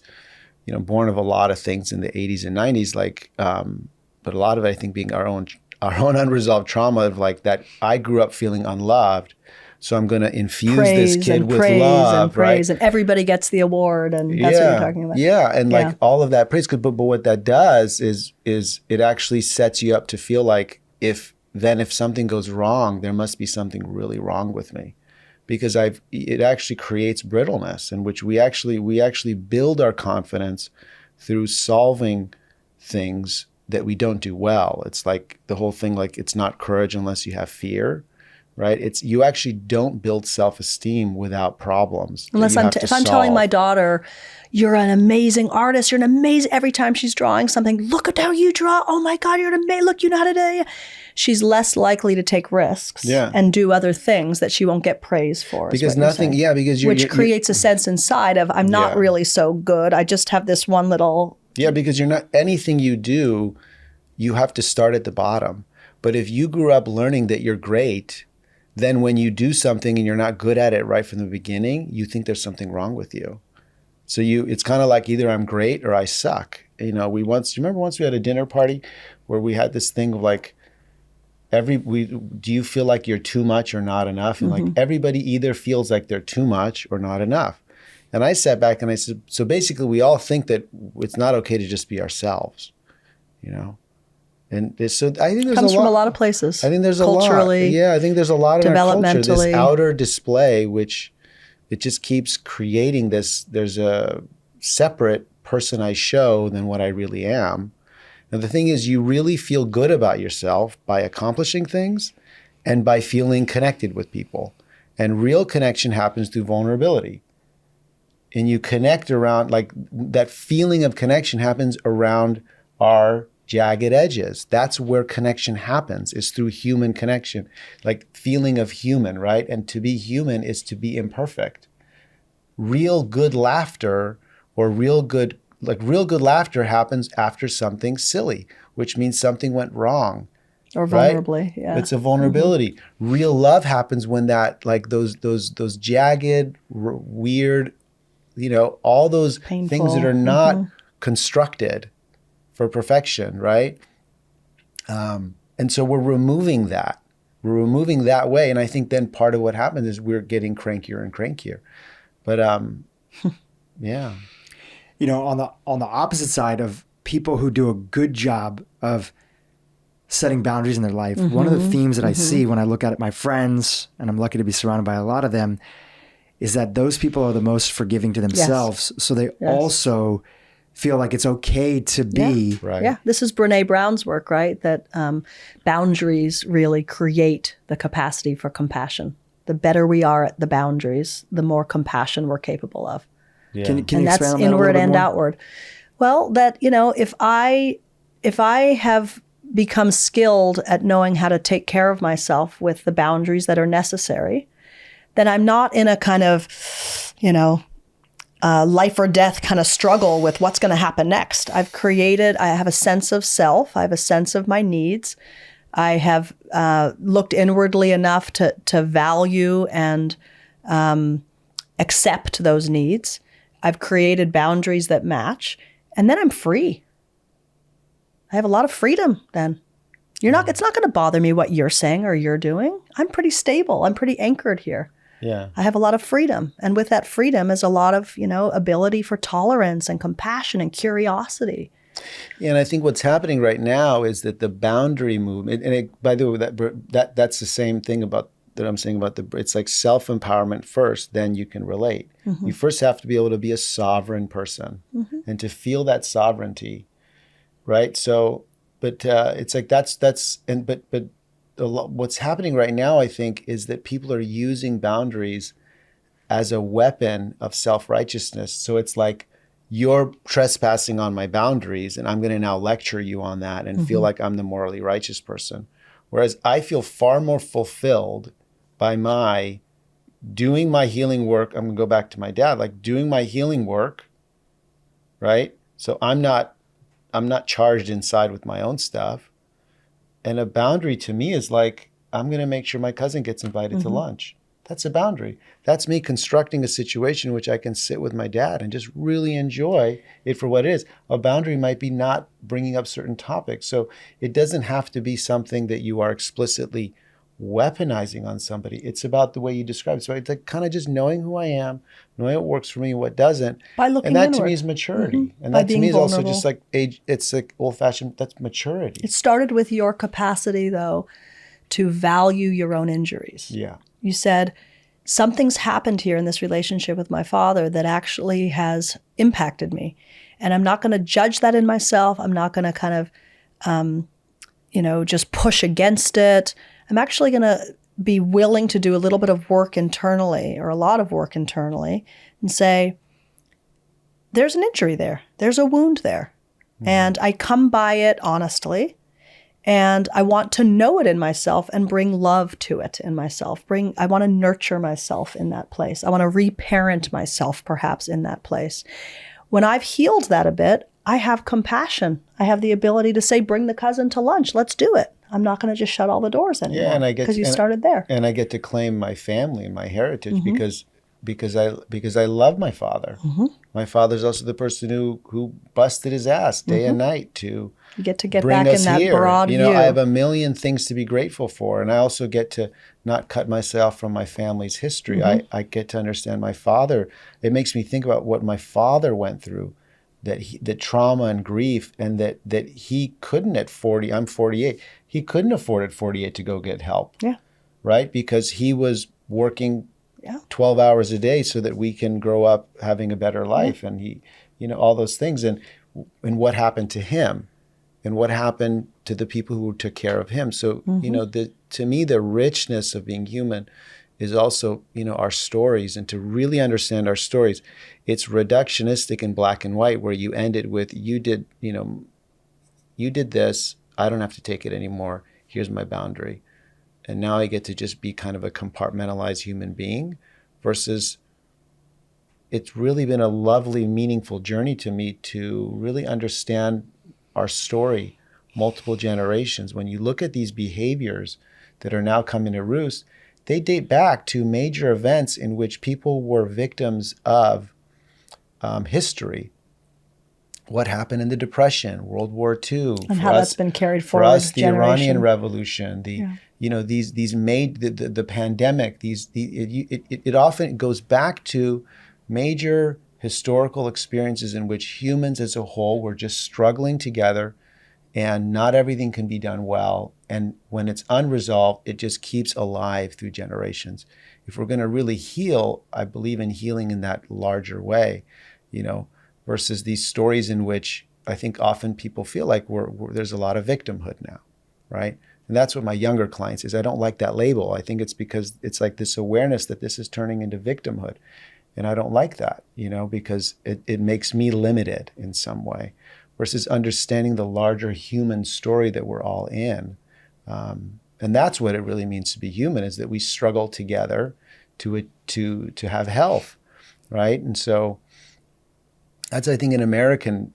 born of a lot of things in the 80s and 90s, like but a lot of it I think being our own unresolved trauma of like that I grew up feeling unloved So I'm going to infuse praise this kid and with praise love, and praise, right? and everybody gets the award, and that's what you're talking about. Yeah, and Yeah. like all of that praise. But what that does is it actually sets you up to feel like if something goes wrong, there must be something really wrong with me, because it actually creates brittleness, in which we actually build our confidence through solving things that we don't do well. It's like the whole thing, like it's not courage unless you have fear. Right? It's you actually don't build self-esteem without problems. Unless if I'm telling my daughter, you're an amazing artist, you're an amazing, every time she's drawing something, look at how you draw. Oh my God, you're an amazing, look, you know how to do it. She's less likely to take risks and do other things that she won't get praise for. Because nothing, because which creates a sense inside of, I'm not really so good. I just have this one little. Yeah, because you're not, anything you do, you have to start at the bottom. But if you grew up learning that you're great, then when you do something and you're not good at it right from the beginning, you think there's something wrong with you. So it's kind of like either I'm great or I suck. You know, you remember once we had a dinner party where we had this thing of like, do you feel like you're too much or not enough? And like everybody either feels like they're too much or not enough. And I sat back and I said, so basically we all think that it's not okay to just be ourselves, you know? And so I think there's comes from a lot of places. I think there's culturally, a lot. Yeah, I think there's a lot in our culture, this developmentally. outer display, which it just keeps creating this. There's a separate person I show than what I really am. And the thing is, you really feel good about yourself by accomplishing things and by feeling connected with people. And real connection happens through vulnerability. And you connect around, like that feeling of connection happens around our jagged edges. That's where connection happens, is through human connection, like feeling of human, right? And to be human is to be imperfect. Real good laughter or real good laughter happens after something silly, which means something went wrong. Or vulnerably, right? yeah. It's a vulnerability. Real love happens when that, like those jagged, weird, you know, all those painful things that are not constructed for perfection, right? And so we're removing that. We're removing that way. And I think then part of what happens is we're getting crankier and crankier. But yeah. You know, on the opposite side of people who do a good job of setting boundaries in their life, one of the themes that I see when I look at my friends, and I'm lucky to be surrounded by a lot of them, is that those people are the most forgiving to themselves. Yes. So they also feel like it's okay to be. Right. Yeah, this is Brene Brown's work, right? That boundaries really create the capacity for compassion. The better we are at the boundaries, the more compassion we're capable of. Yeah. Can you and expand that's on that inward a and more? outward. Well, that, you know, if I have become skilled at knowing how to take care of myself with the boundaries that are necessary, then I'm not in a kind of, you know, life or death kind of struggle with what's going to happen next. I have a sense of self. I have a sense of my needs. I have looked inwardly enough to value and accept those needs. I've created boundaries that match, and then I'm free. I have a lot of freedom then. It's not going to bother me what you're saying or you're doing. I'm pretty stable. I'm pretty anchored here. Yeah. I have a lot of freedom. And with that freedom is a lot of, you know, ability for tolerance and compassion and curiosity. Yeah, and I think what's happening right now is that the boundary movement, by the way, that's the same thing that I'm saying about it's like self-empowerment first, then you can relate. You first have to be able to be a sovereign person and to feel that sovereignty, right? So, but it's like what's happening right now, I think, is that people are using boundaries as a weapon of self-righteousness. So it's like, you're trespassing on my boundaries and I'm going to now lecture you on that and feel like I'm the morally righteous person. Whereas I feel far more fulfilled by doing my healing work. I'm going to go back to my dad, like doing my healing work, right? So I'm not charged inside with my own stuff. And a boundary to me is like, I'm going to make sure my cousin gets invited to lunch. That's a boundary. That's me constructing a situation in which I can sit with my dad and just really enjoy it for what it is. A boundary might be not bringing up certain topics. So it doesn't have to be something that you are explicitly weaponizing on somebody. It's about the way you describe it. So it's like kind of just knowing who I am, knowing what works for me, what doesn't. By looking and that inward. to me is maturity. Mm-hmm. And By that to being me is also vulnerable. just like age. It's like old-fashioned, that's maturity. It started with your capacity, though, to value your own injuries. Yeah. You said, something's happened here in this relationship with my father that actually has impacted me. And I'm not going to judge that in myself. I'm not going to kind of, just push against it. I'm actually going to be willing to do a little bit of work internally, or a lot of work internally, and say, there's an injury there. There's a wound there. Mm-hmm. And I come by it honestly. And I want to know it in myself and bring love to it in myself. I want to nurture myself in that place. I want to reparent myself perhaps in that place. When I've healed that a bit, I have compassion. I have the ability to say, bring the cousin to lunch. Let's do it. I'm not going to just shut all the doors anymore. Yeah, and because you started there. And I get to claim my family and my heritage because I love my father. Mm-hmm. My father's also the person who busted his ass day and night to you get to get bring back us in that here. broad view. I have a million things to be grateful for, and I also get to not cut myself from my family's history. Mm-hmm. I get to understand my father. It makes me think about what my father went through, that trauma and grief, and that he couldn't at 40. I'm 48. He couldn't afford at 48 to go get help. Yeah. Right? Because he was working 12 hours a day so that we can grow up having a better life. Yeah. And he, all those things. And what happened to him and what happened to the people who took care of him. So, to me, the richness of being human is also, our stories, and to really understand our stories. It's reductionistic in black and white, where you end it with, you did this, I don't have to take it anymore. Here's my boundary. And now I get to just be kind of a compartmentalized human being, versus it's really been a lovely, meaningful journey to me to really understand our story, multiple generations. When you look at these behaviors that are now coming to roost, they date back to major events in which people were victims of history. What happened in the Depression, World War II, and how that's been carried forward. For us, the Iranian Revolution, the pandemic. It often goes back to major historical experiences in which humans as a whole were just struggling together, and not everything can be done well. And when it's unresolved, it just keeps alive through generations. If we're going to really heal, I believe in healing in that larger way, versus these stories in which I think often people feel like there's a lot of victimhood now, right? And that's what my younger clients is. I don't like that label. I think it's because it's like this awareness that this is turning into victimhood. And I don't like that, because it makes me limited in some way, versus understanding the larger human story that we're all in. And that's what it really means to be human, is that we struggle together to have health, right? And so that's, I think, an American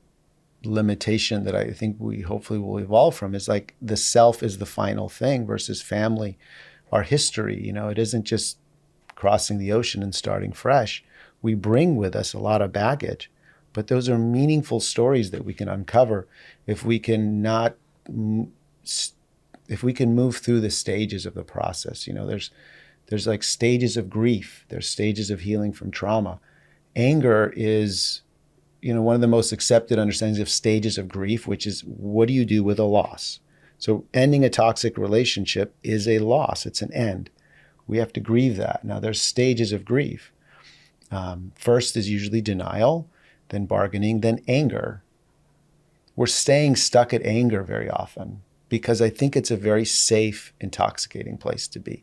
limitation that I think we hopefully will evolve from, is like the self is the final thing versus family, our history. It isn't just crossing the ocean and starting fresh. We bring with us a lot of baggage, but those are meaningful stories that we can uncover if we can move through the stages of the process. There's like stages of grief. There's stages of healing from trauma. Anger is, one of the most accepted understandings of stages of grief, which is, what do you do with a loss? So ending a toxic relationship is a loss. It's an end. We have to grieve that. Now, there's stages of grief. First is usually denial, then bargaining, then anger. We're staying stuck at anger very often because I think it's a very safe, intoxicating place to be.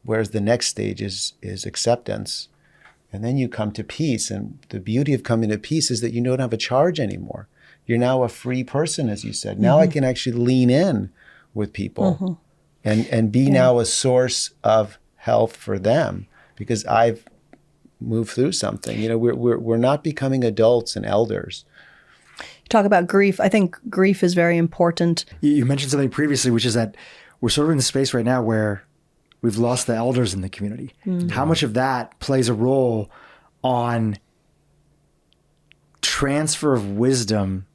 Whereas the next stage is acceptance. And then you come to peace. And the beauty of coming to peace is that you don't have a charge anymore. You're now a free person, as you said. Now I can actually lean in with people and be now a source of health for them, because I've moved through something. We're not becoming adults and elders. You talk about grief. I think grief is very important. You mentioned something previously, which is that we're sort of in the space right now where we've lost the elders in the community. Mm-hmm. How much of that plays a role on transfer of wisdom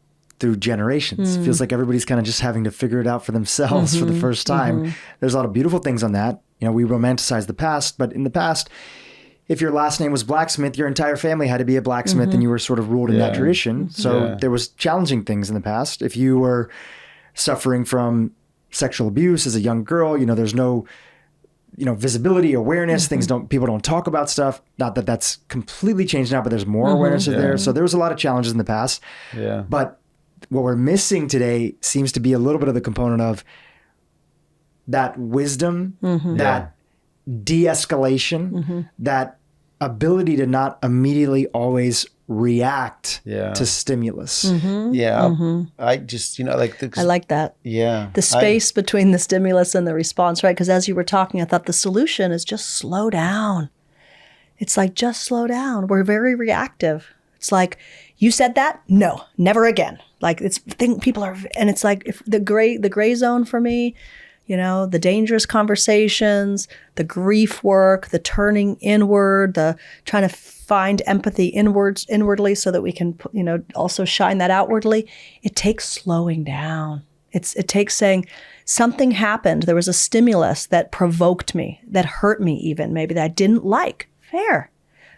through generations. It feels like everybody's kind of just having to figure it out for themselves for the first time. There's a lot of beautiful things on that. We romanticize the past, but in the past, if your last name was blacksmith, your entire family had to be a blacksmith and you were sort of ruled in that tradition. So there was challenging things in the past. If you were suffering from sexual abuse as a young girl, there's no, visibility, awareness, people don't talk about stuff. Not that that's completely changed now, but there's more awareness there. So there was a lot of challenges in the past. Yeah. But what we're missing today seems to be a little bit of the component of that wisdom, that de-escalation, that ability to not immediately always react to stimulus. I just, I like that. Yeah. The space between the stimulus and the response, right? Because as you were talking, I thought the solution is just slow down. It's like, just slow down. We're very reactive. It's like, you said that? No, never again. Like people are, and it's like if the gray zone for me, the dangerous conversations, the grief work, the turning inward, the trying to find empathy inwardly so that we can, also shine that outwardly. It takes slowing down. It takes saying something happened. There was a stimulus that provoked me, that hurt me even, maybe that I didn't like. Fair.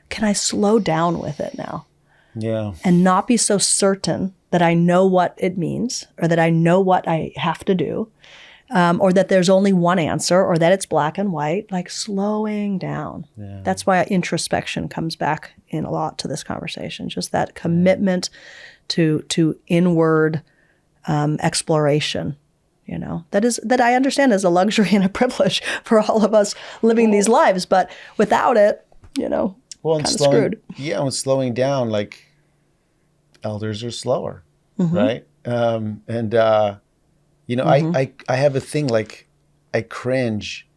Can I slow down with it now? Yeah. And not be so certain that I know what it means or that I know what I have to do. Or that there's only one answer, or that it's black and white, like slowing down. Yeah. That's why introspection comes back in a lot to this conversation, just that commitment to inward exploration, that I understand is a luxury and a privilege for all of us living these lives. But without it, kind of screwed. Yeah, when slowing down, like elders are slower, right? I have a thing like I cringe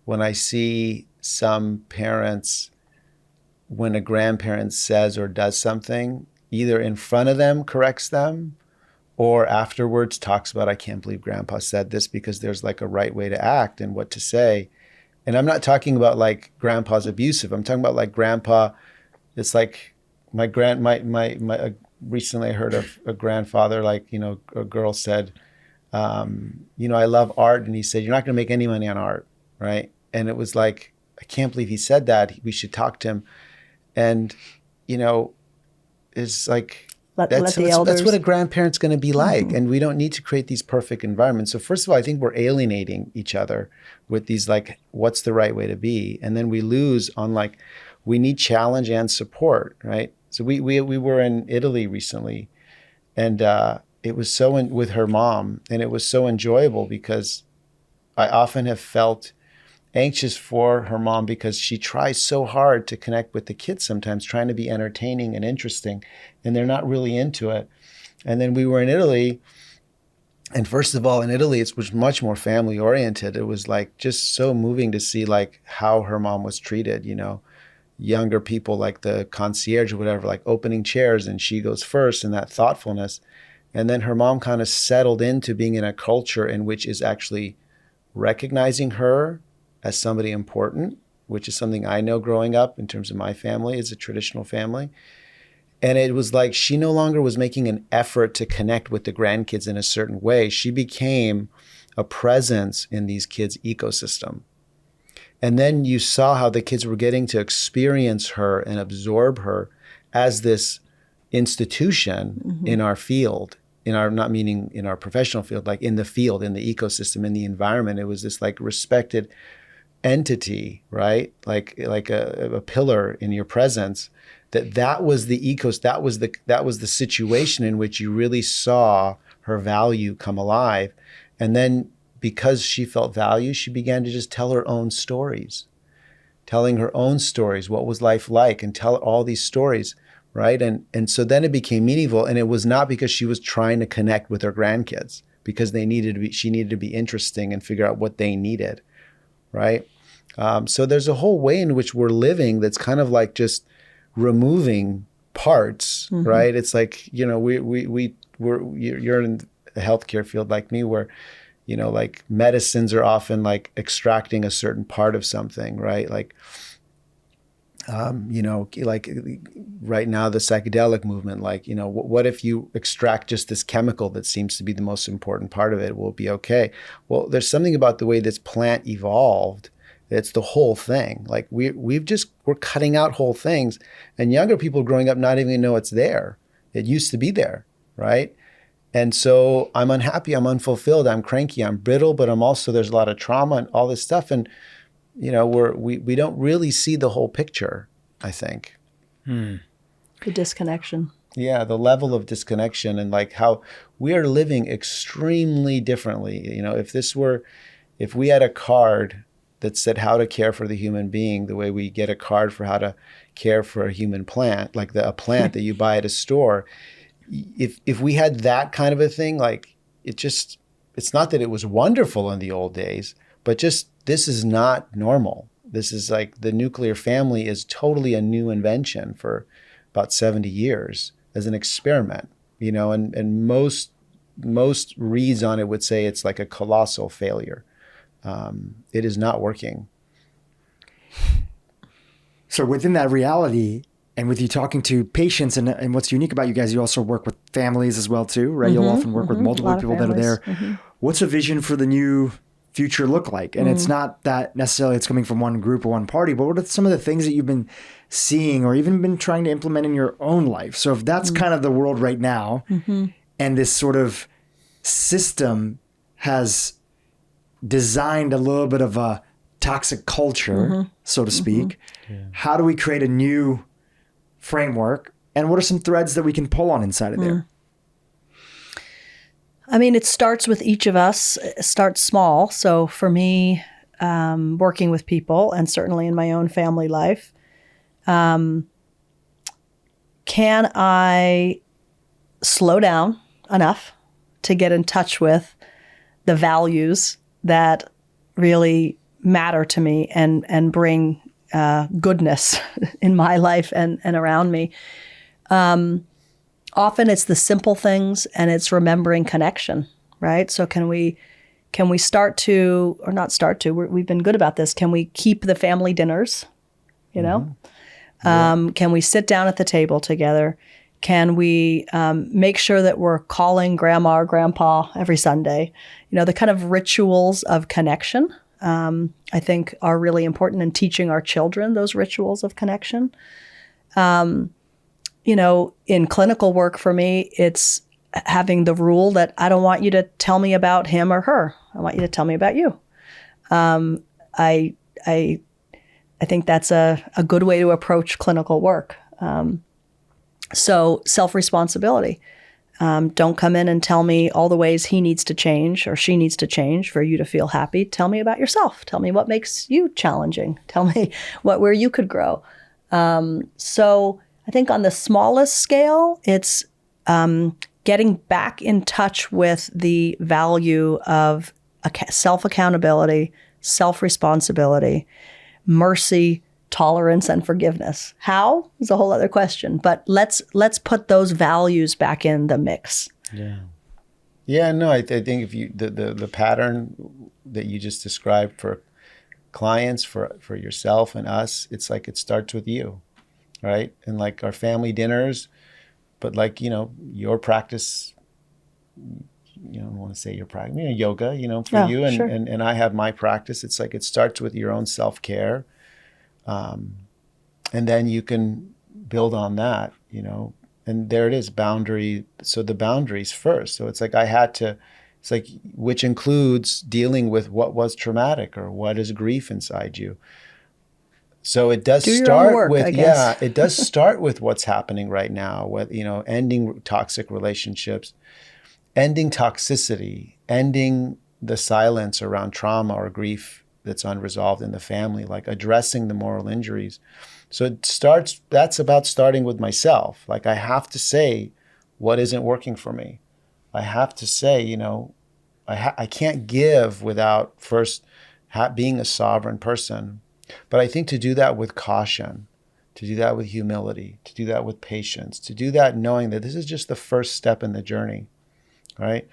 when I see some parents, when a grandparent says or does something, either in front of them corrects them or afterwards talks about, I can't believe grandpa said this, because there's like a right way to act and what to say. And I'm not talking about like grandpa's abusive. I'm talking about like grandpa, it's like recently I heard of a grandfather, like, a girl said, I love art. And he said, you're not going to make any money on art. Right. And it was like, I can't believe he said that. We should talk to him. And, it's like, that's what a grandparent's going to be like. And we don't need to create these perfect environments. So first of all, I think we're alienating each other with these, like, what's the right way to be? And then we lose on like, we need challenge and support. Right. So we were in Italy recently, and, it was with her mom, and it was so enjoyable because I often have felt anxious for her mom because she tries so hard to connect with the kids sometimes, trying to be entertaining and interesting, and they're not really into it. And then we were in Italy, and first of all, in Italy, it was much more family oriented. It was like just so moving to see like how her mom was treated, younger people like the concierge or whatever, like opening chairs, and she goes first, and that thoughtfulness. And then her mom kind of settled into being in a culture in which is actually recognizing her as somebody important, which is something I know growing up in terms of my family as a traditional family. And it was like she no longer was making an effort to connect with the grandkids in a certain way. She became a presence in these kids' ecosystem. And then you saw how the kids were getting to experience her and absorb her as this institution in our field, not meaning in our professional field, like in the field, in the ecosystem, in the environment. It was this like respected entity, right? Like a pillar in your presence. That was the that was the situation in which you really saw her value come alive. And then because she felt value, she began to just tell her own stories, telling her own stories. What was life like? And tell all these stories. Right. And so then it became meaningful. And it was not because she was trying to connect with her grandkids, because she needed to be interesting and figure out what they needed. Right. So there's a whole way in which we're living that's kind of like just removing parts. Right. It's like, you're in the healthcare field like me, where, like medicines are often like extracting a certain part of something. Right. Like, Like right now, the psychedelic movement, like, what if you extract just this chemical that seems to be the most important part of it? Will it be okay? Well, there's something about the way this plant evolved. It's the whole thing. Like we're cutting out whole things, and younger people growing up not even know it's there. It used to be there, right? And so I'm unhappy, I'm unfulfilled, I'm cranky, I'm brittle, but there's a lot of trauma and all this stuff. And we don't really see the whole picture, I think. The disconnection. Yeah, the level of disconnection, and like how we are living extremely differently. If we had a card that said how to care for the human being the way we get a card for how to care for a human plant, like a plant that you buy at a store, if we had that kind of a thing, like it's not that it was wonderful in the old days, but just this is not normal. This is like the nuclear family is totally a new invention for about 70 years as an experiment, and most reads on it would say it's like a colossal failure. It is not working. So within that reality, and with you talking to patients, and what's unique about you guys, you also work with families as well too, right? You'll often work with multiple people that are there. What's a vision for the new future look like? And it's not that necessarily it's coming from one group or one party, but what are some of the things that you've been seeing or even been trying to implement in your own life? So if that's kind of the world right now, and this sort of system has designed a little bit of a toxic culture, so to speak, how do we create a new framework? And what are some threads that we can pull on inside of there? I mean, it starts with each of us. It starts small. So for me, working with people, and certainly in my own family life, can I slow down enough to get in touch with the values that really matter to me and bring goodness in my life and around me? Often it's the simple things, and it's remembering connection, right? So can we start to, or not start to, we've been good about this. Can we keep the family dinners, Can we sit down at the table together? Can we make sure that we're calling grandma or grandpa every Sunday? The kind of rituals of connection, I think, are really important in teaching our children those rituals of connection. In clinical work for me, it's having the rule that I don't want you to tell me about him or her. I want you to tell me about you. I think that's a good way to approach clinical work. So self-responsibility. Don't come in and tell me all the ways he needs to change or she needs to change for you to feel happy. Tell me about yourself. Tell me what makes you challenging. Tell me where you could grow. So I think on the smallest scale, it's getting back in touch with the value of self-accountability, self-responsibility, mercy, tolerance, and forgiveness. How is a whole other question, but let's put those values back in the mix. Yeah. No, I think if you the pattern that you just described for clients, for yourself and us, it's like it starts with you, right? And like our family dinners, but like your practice. I don't want to say your practice, yoga, for you, and, sure. and I have my practice. It's like it starts with your own self-care. And then you can build on that, and there it is, boundary. So the boundaries first. So it's like it's like, which includes dealing with what was traumatic or what is grief inside you. So it does start with, it does start with what's happening right now, with, ending toxic relationships, ending toxicity, ending the silence around trauma or grief that's unresolved in the family, like addressing the moral injuries. So that's about starting with myself. Like I have to say what isn't working for me. I have to say, I can't give without first being a sovereign person. But I think to do that with caution, to do that with humility, to do that with patience, to do that knowing that this is just the first step in the journey, right?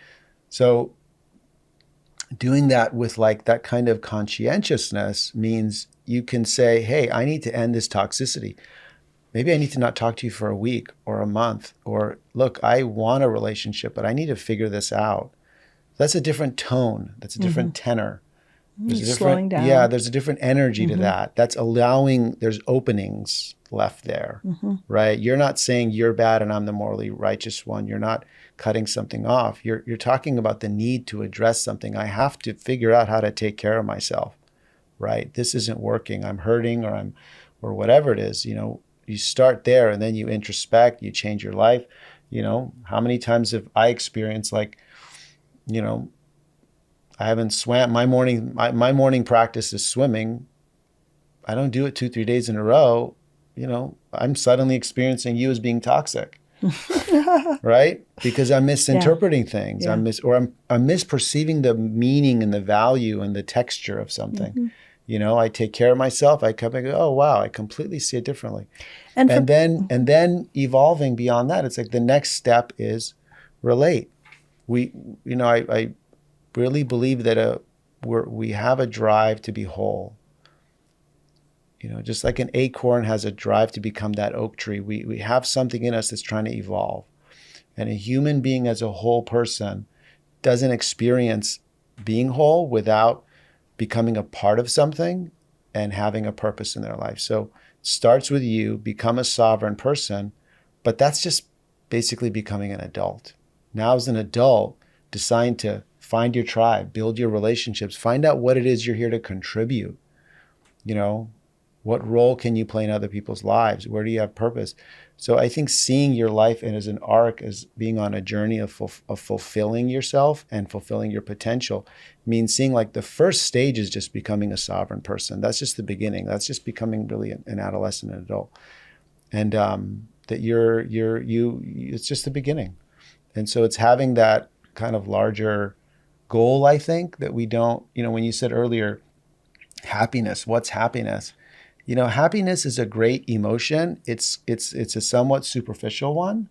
So doing that with like that kind of conscientiousness means you can say, hey, I need to end this toxicity. Maybe I need to not talk to you for a week or a month, or look, I want a relationship, but I need to figure this out. That's a different tone. That's a different tenor. There's a different, slowing down. Yeah, there's a different energy to that. That's allowing, there's openings left there, right? You're not saying you're bad and I'm the morally righteous one. You're not cutting something off. You're talking about the need to address something. I have to figure out how to take care of myself, right? This isn't working. I'm hurting, or whatever it is, you start there and then you introspect, you change your life. How many times have I experienced I haven't swam. My morning practice is swimming. I don't do it 2-3 days in a row. I'm suddenly experiencing you as being toxic, right? Because I'm misinterpreting things. I'm misperceiving the meaning and the value and the texture of something. I take care of myself. I come and go, oh wow, I completely see it differently. And then evolving beyond that, it's like the next step is relate. I really believe that we have a drive to be whole. Just like an acorn has a drive to become that oak tree, we have something in us that's trying to evolve. And a human being as a whole person doesn't experience being whole without becoming a part of something and having a purpose in their life. So it starts with you, become a sovereign person, but that's just basically becoming an adult. Now as an adult, decide to find your tribe, build your relationships, find out what it is you're here to contribute. What role can you play in other people's lives? Where do you have purpose? So I think seeing your life as an arc, as being on a journey of fulfilling yourself and fulfilling your potential, means seeing like the first stage is just becoming a sovereign person. That's just the beginning. That's just becoming really an adolescent and adult. And that it's just the beginning. And so it's having that kind of larger goal, I think, that we don't, when you said earlier, happiness, what's happiness? Happiness is a great emotion. It's a somewhat superficial one.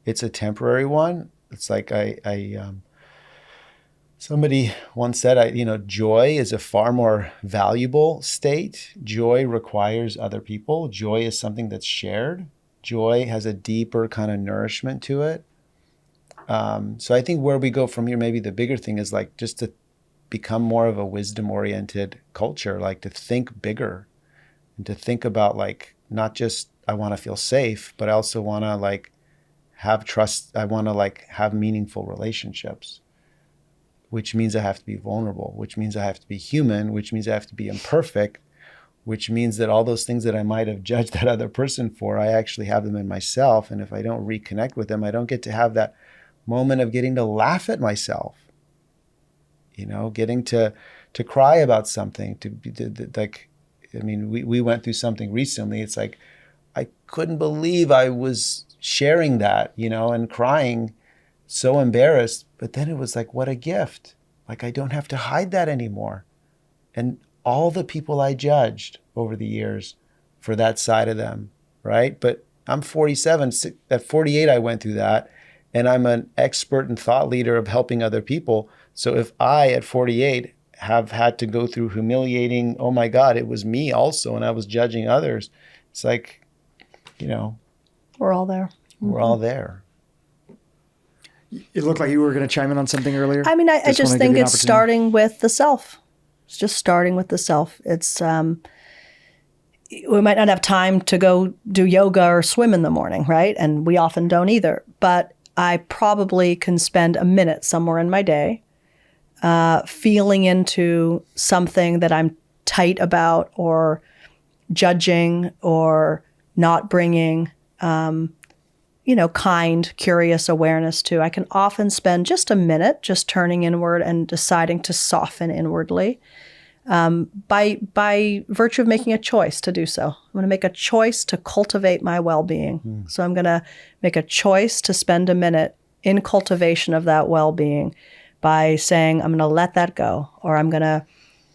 It's a temporary one. It's like somebody once said, joy is a far more valuable state. Joy requires other people. Joy is something that's shared. Joy has a deeper kind of nourishment to it. So I think where we go from here, maybe the bigger thing is like just to become more of a wisdom-oriented culture, like to think bigger. And to think about like, not just I want to feel safe, but I also want to like have trust. I want to like have meaningful relationships, which means I have to be vulnerable, which means I have to be human, which means I have to be imperfect, which means that all those things that I might have judged that other person for, I actually have them in myself. And if I don't reconnect with them, I don't get to have that moment of getting to laugh at myself, getting to cry about something, we went through something recently. It's like, I couldn't believe I was sharing that, and crying, so embarrassed. But then it was like, what a gift. Like, I don't have to hide that anymore. And all the people I judged over the years for that side of them, right? But I'm 47. At 48, I went through that. And I'm an expert and thought leader of helping other people. So if I, at 48, have had to go through humiliating, oh my God, it was me also, and I was judging others. It's like, we're all there. We're all there. It looked like you were going to chime in on something earlier. I mean, I just think it's starting with the self. It's just starting with the self. It's, we might not have time to go do yoga or swim in the morning, right? And we often don't either. But I probably can spend a minute somewhere in my day feeling into something that I'm tight about or judging or not bringing, kind, curious awareness to. I can often spend just a minute just turning inward and deciding to soften inwardly by virtue of making a choice to do so. I'm going to make a choice to cultivate my well-being. So I'm going to make a choice to spend a minute in cultivation of that well-being by saying, I'm going to let that go, or I'm going to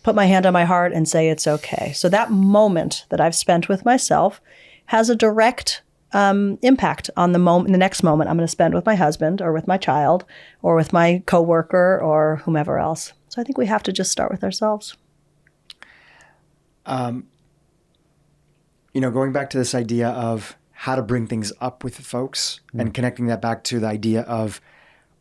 put my hand on my heart and say it's okay. So that moment that I've spent with myself has a direct impact on the next moment I'm going to spend with my husband or with my child or with my coworker or whomever else. So I think we have to just start with ourselves. going back to this idea of how to bring things up with folks and connecting that back to the idea of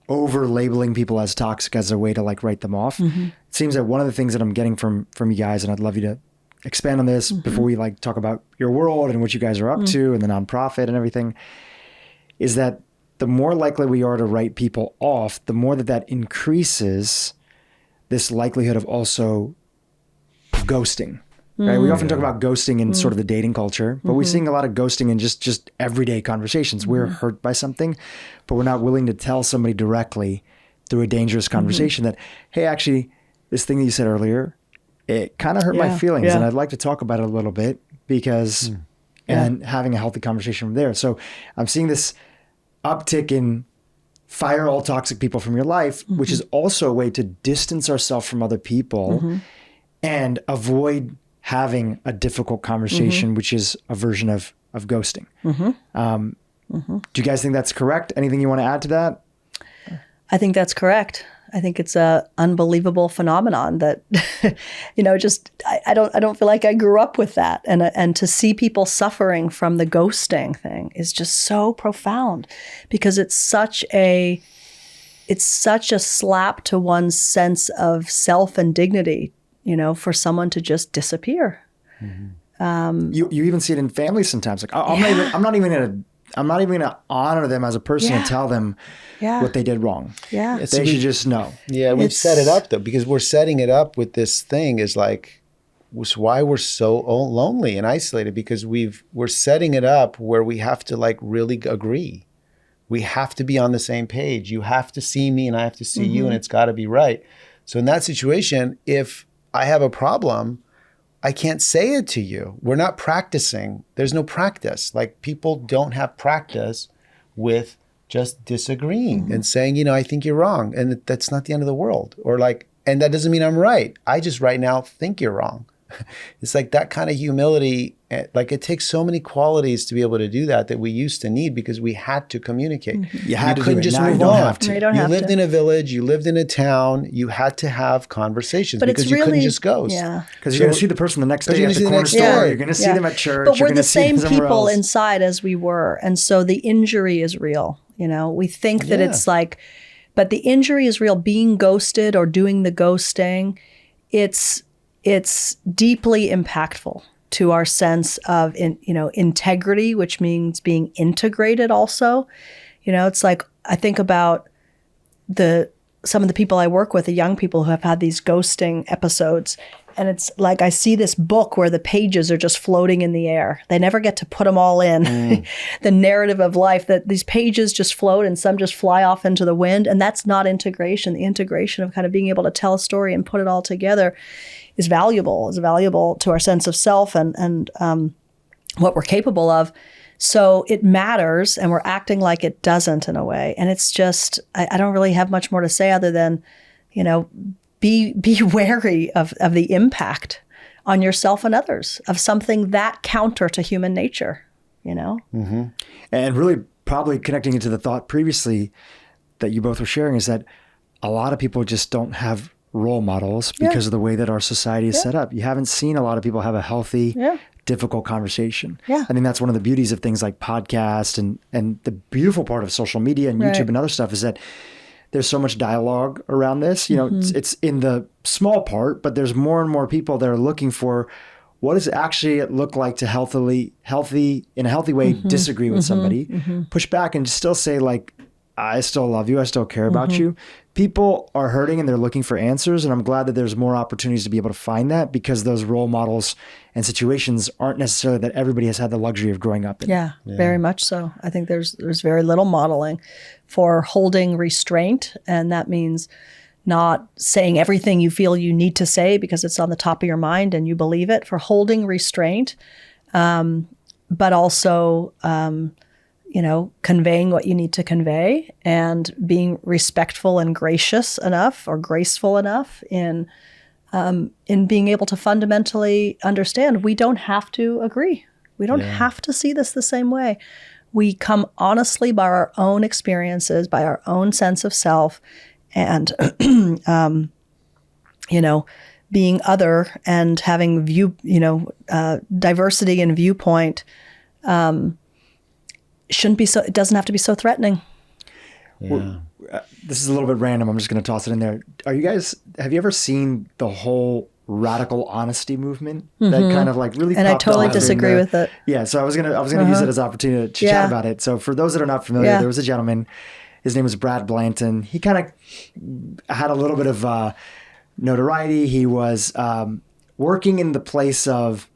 over labeling people as toxic as a way to like write them off. It seems that one of the things that I'm getting from you guys, and I'd love you to expand on this before we like talk about your world and what you guys are up to and the nonprofit and everything, is that the more likely we are to write people off, the more that increases this likelihood of also ghosting. Right? We often talk about ghosting in sort of the dating culture, but we're seeing a lot of ghosting in just everyday conversations. We're hurt by something, but we're not willing to tell somebody directly through a dangerous conversation that, hey, actually, this thing that you said earlier, it kind of hurt my feelings, and I'd like to talk about it a little bit because, and having a healthy conversation from there. So I'm seeing this uptick in fire all toxic people from your life, which is also a way to distance ourselves from other people and avoid having a difficult conversation, which is a version of ghosting. Do you guys think that's correct? Anything you want to add to that? I think that's correct. I think it's a unbelievable phenomenon that, I don't feel like I grew up with that. And to see people suffering from the ghosting thing is just so profound, because it's such a slap to one's sense of self and dignity, for someone to just disappear. You even see it in families sometimes. Like I'm not even gonna honor them as a person and tell them what they did wrong. Yeah, they should just know. Yeah, we've set it up though, because we're setting it up with this thing is like, was why we're so lonely and isolated, because we're setting it up where we have to like really agree. We have to be on the same page. You have to see me and I have to see you, and it's got to be right. So in that situation, if I have a problem, I can't say it to you. We're not practicing. There's no practice. Like, people don't have practice with just disagreeing and saying, I think you're wrong. And that's not the end of the world. Or like, and that doesn't mean I'm right. I just right now think you're wrong. It's like that kind of humility. Like, it takes so many qualities to be able to do that we used to need, because we had to communicate. You had to couldn't do it. just Now move you don't on. have to. You lived in a village, you lived in a town, you had to have conversations, but because you couldn't just ghost. Yeah. Because you're going to see the person the next day at the the corner next store. day. You're going to see them at church. But You're we're going the to see same them somewhere people else. inside as we were. And so the injury is real. We think that it's like, but the injury is real. Being ghosted or doing the ghosting, it's deeply impactful to our sense of, integrity, which means being integrated also. It's like, I think about some of the people I work with, the young people who have had these ghosting episodes. And it's like, I see this book where the pages are just floating in the air. They never get to put them all in. The narrative of life, that these pages just float and some just fly off into the wind. And that's not integration. The integration of kind of being able to tell a story and put it all together is valuable to our sense of self and what we're capable of. So it matters, and we're acting like it doesn't in a way. And it's just, I don't really have much more to say other than, be wary of the impact on yourself and others of something that counter to human nature, And really probably connecting into the thought previously that you both were sharing is that a lot of people just don't have role models because of the way that our society is set up. You haven't seen a lot of people have a healthy, difficult conversation. I think that's one of the beauties of things like podcasts and the beautiful part of social media and YouTube and other stuff is that there's so much dialogue around this. It's in the small part, but there's more and more people that are looking for what does it actually look like to in a healthy way disagree with somebody, push back and still say like, I still love you. I still care about you. People are hurting and they're looking for answers. And I'm glad that there's more opportunities to be able to find that, because those role models and situations aren't necessarily that everybody has had the luxury of growing up in. Yeah, very much so. I think there's very little modeling for holding restraint. And that means not saying everything you feel you need to say because it's on the top of your mind and you believe it, for holding restraint, but also conveying what you need to convey and being respectful and gracious enough or graceful enough in being able to fundamentally understand we don't have to agree. We don't have to see this the same way. We come honestly by our own experiences, by our own sense of self, and being other and having diversity and viewpoint shouldn't be so. It doesn't have to be so threatening. Yeah. This is a little bit random. I'm just going to toss it in there. Have you ever seen the whole radical honesty movement that kind of like really And I popped totally off disagree with it. Yeah, so I was gonna use it as an opportunity to chat about it. So for those that are not familiar, there was a gentleman. His name was Brad Blanton. He kind of had a little bit of notoriety. He was working in the place of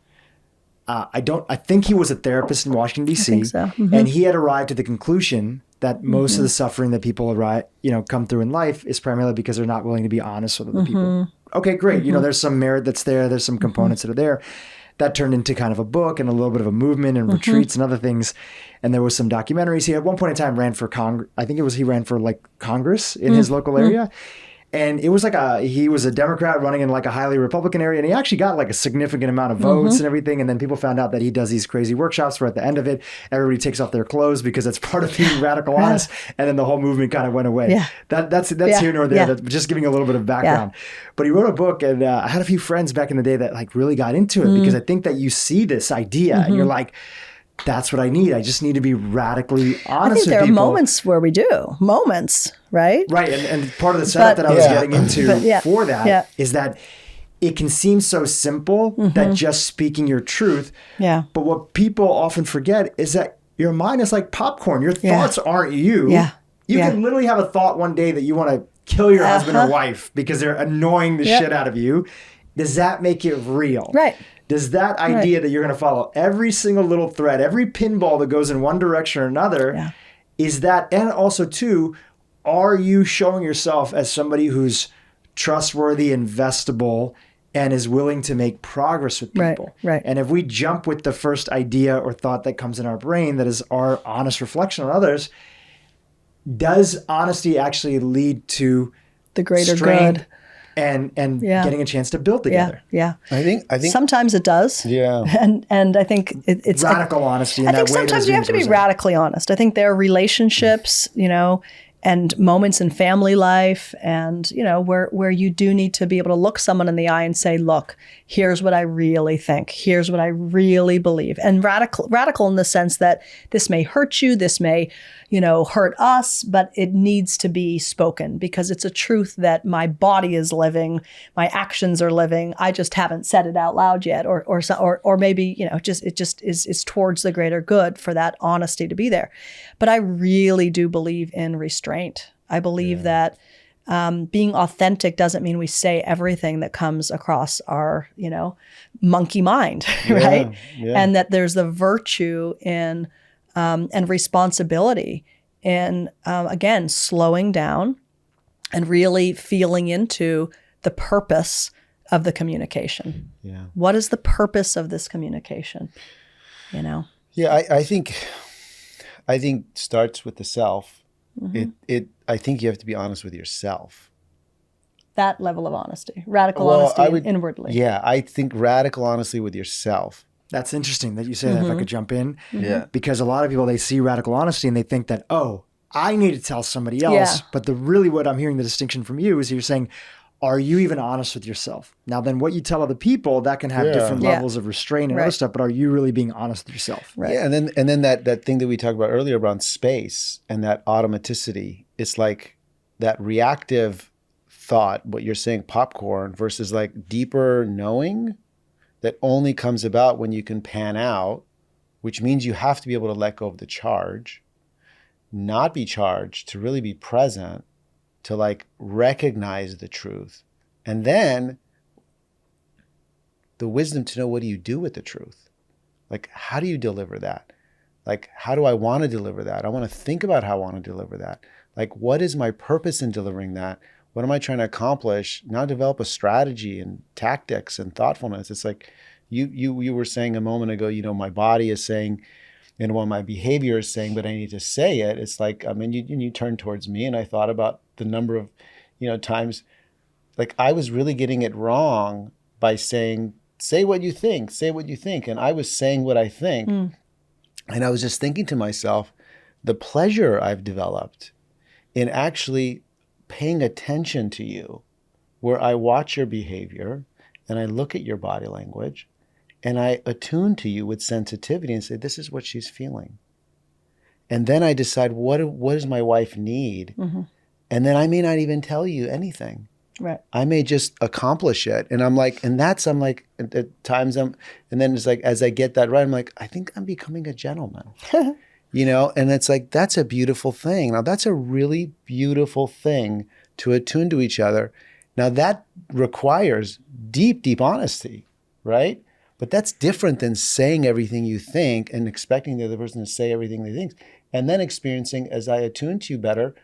I think he was a therapist in Washington D.C. I think so. And he had arrived at the conclusion that most of the suffering that people come through in life is primarily because they're not willing to be honest with other people. Okay, great. There's some merit that's there. There's some components that are there. That turned into kind of a book and a little bit of a movement and retreats and other things. And there was some documentaries. He at one point in time ran for Congress. I think he ran for like Congress in his local area. And it was like he was a Democrat running in like a highly Republican area. And he actually got like a significant amount of votes and everything. And then people found out that he does these crazy workshops where at the end of it, everybody takes off their clothes because it's part of being radical honest. And then the whole movement kind of went away. Yeah. That's here nor there. That's just giving a little bit of background. But he wrote a book, and I had a few friends back in the day that like really got into it because I think that you see this idea and you're like, that's what I need. I just need to be radically honest with people. I think there are moments where we do. Moments, right? Right. And part of the setup that I was getting into for that is that it can seem so simple that just speaking your truth. Yeah. But what people often forget is that your mind is like popcorn. Your thoughts aren't you. Yeah. You can literally have a thought one day that you want to kill your husband or wife because they're annoying the shit out of you. Does that make it real? Right. Does that idea that you're going to follow every single little thread, every pinball that goes in one direction or another, is that, and also too, are you showing yourself as somebody who's trustworthy, investable, and is willing to make progress with people? Right. And if we jump with the first idea or thought that comes in our brain that is our honest reflection on others, does honesty actually lead to the greater good? And getting a chance to build together. Yeah. I think sometimes it does. Yeah. And I think it's radical honesty. I think sometimes you have to be radically honest. I think there are relationships, and moments in family life and, where you do need to be able to look someone in the eye and say, look, here's what I really think. Here's what I really believe. And radical in the sense that this may hurt you. This may, hurt us, but it needs to be spoken because it's a truth that my body is living, my actions are living. I just haven't said it out loud yet, or maybe it just is towards the greater good for that honesty to be there. But I really do believe in restraint. I believe that being authentic doesn't mean we say everything that comes across our monkey mind, right? Yeah. And that there's the virtue in and responsibility in, again, slowing down and really feeling into the purpose of the communication. Yeah. What is the purpose of this communication? Yeah, I think starts with the self. I think you have to be honest with yourself. That level of honesty, radical honesty inwardly. Yeah, I think radical honesty with yourself. That's interesting that you say that, if I could jump in. Yeah. Because a lot of people, they see radical honesty and they think that, oh, I need to tell somebody else. Yeah. But really what I'm hearing the distinction from you is you're saying, are you even honest with yourself? Now, then what you tell other people, that can have different levels of restraint and other stuff, but are you really being honest with yourself? Right. Yeah, and then that thing that we talked about earlier around space and that automaticity, it's like that reactive thought, what you're saying, popcorn, versus like deeper knowing that only comes about when you can pan out, which means you have to be able to let go of the charge, not be charged, to really be present, to like recognize the truth. And then the wisdom to know, what do you do with the truth? Like, how do you deliver that? Like, how do I want to deliver that? I want to think about how I want to deliver that. Like, what is my purpose in delivering that? What am I trying to accomplish? Now develop a strategy and tactics and thoughtfulness. It's like you were saying a moment ago, my body is saying, and what my behavior is saying, but I need to say it. It's like, you turned towards me and I thought about the number of, times, like I was really getting it wrong by saying, say what you think, say what you think. And I was saying what I think. And I was just thinking to myself, the pleasure I've developed in actually paying attention to you, where I watch your behavior and I look at your body language and I attune to you with sensitivity and say, this is what she's feeling. And then I decide, what does my wife need? Mm-hmm. And then I may not even tell you anything. Right. I may just accomplish it. And I'm like, at times and then it's like, as I get that right, I'm like, I think I'm becoming a gentleman, and it's like, that's a beautiful thing. Now that's a really beautiful thing to attune to each other. Now that requires deep, deep honesty, right? But that's different than saying everything you think and expecting the other person to say everything they think. And then experiencing, as I attune to you better,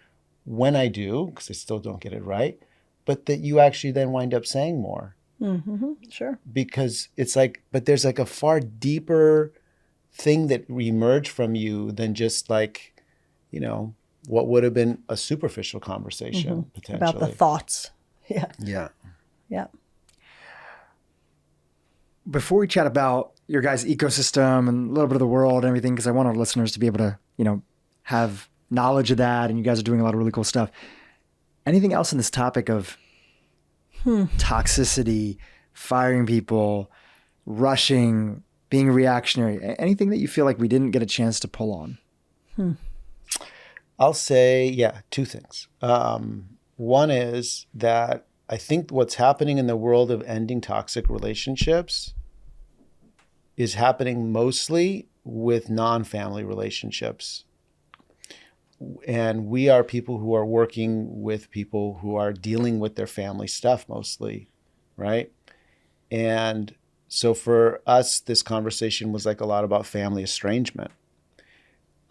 when I do, because I still don't get it right, but that you actually then wind up saying more. Mm-hmm. Sure. Because it's like, but there's like a far deeper thing that emerged from you than just like, what would have been a superficial conversation, potentially. About the thoughts. Yeah. Yeah. Yeah. Before we chat about your guys' ecosystem and a little bit of the world and everything, because I want our listeners to be able to, have knowledge of that, and you guys are doing a lot of really cool stuff. Anything else in this topic of toxicity, firing people, rushing, being reactionary? Anything that you feel like we didn't get a chance to pull on? I'll say, two things. One is that I think what's happening in the world of ending toxic relationships is happening mostly with non-family relationships. And we are people who are working with people who are dealing with their family stuff mostly, right? And so for us, this conversation was like a lot about family estrangement.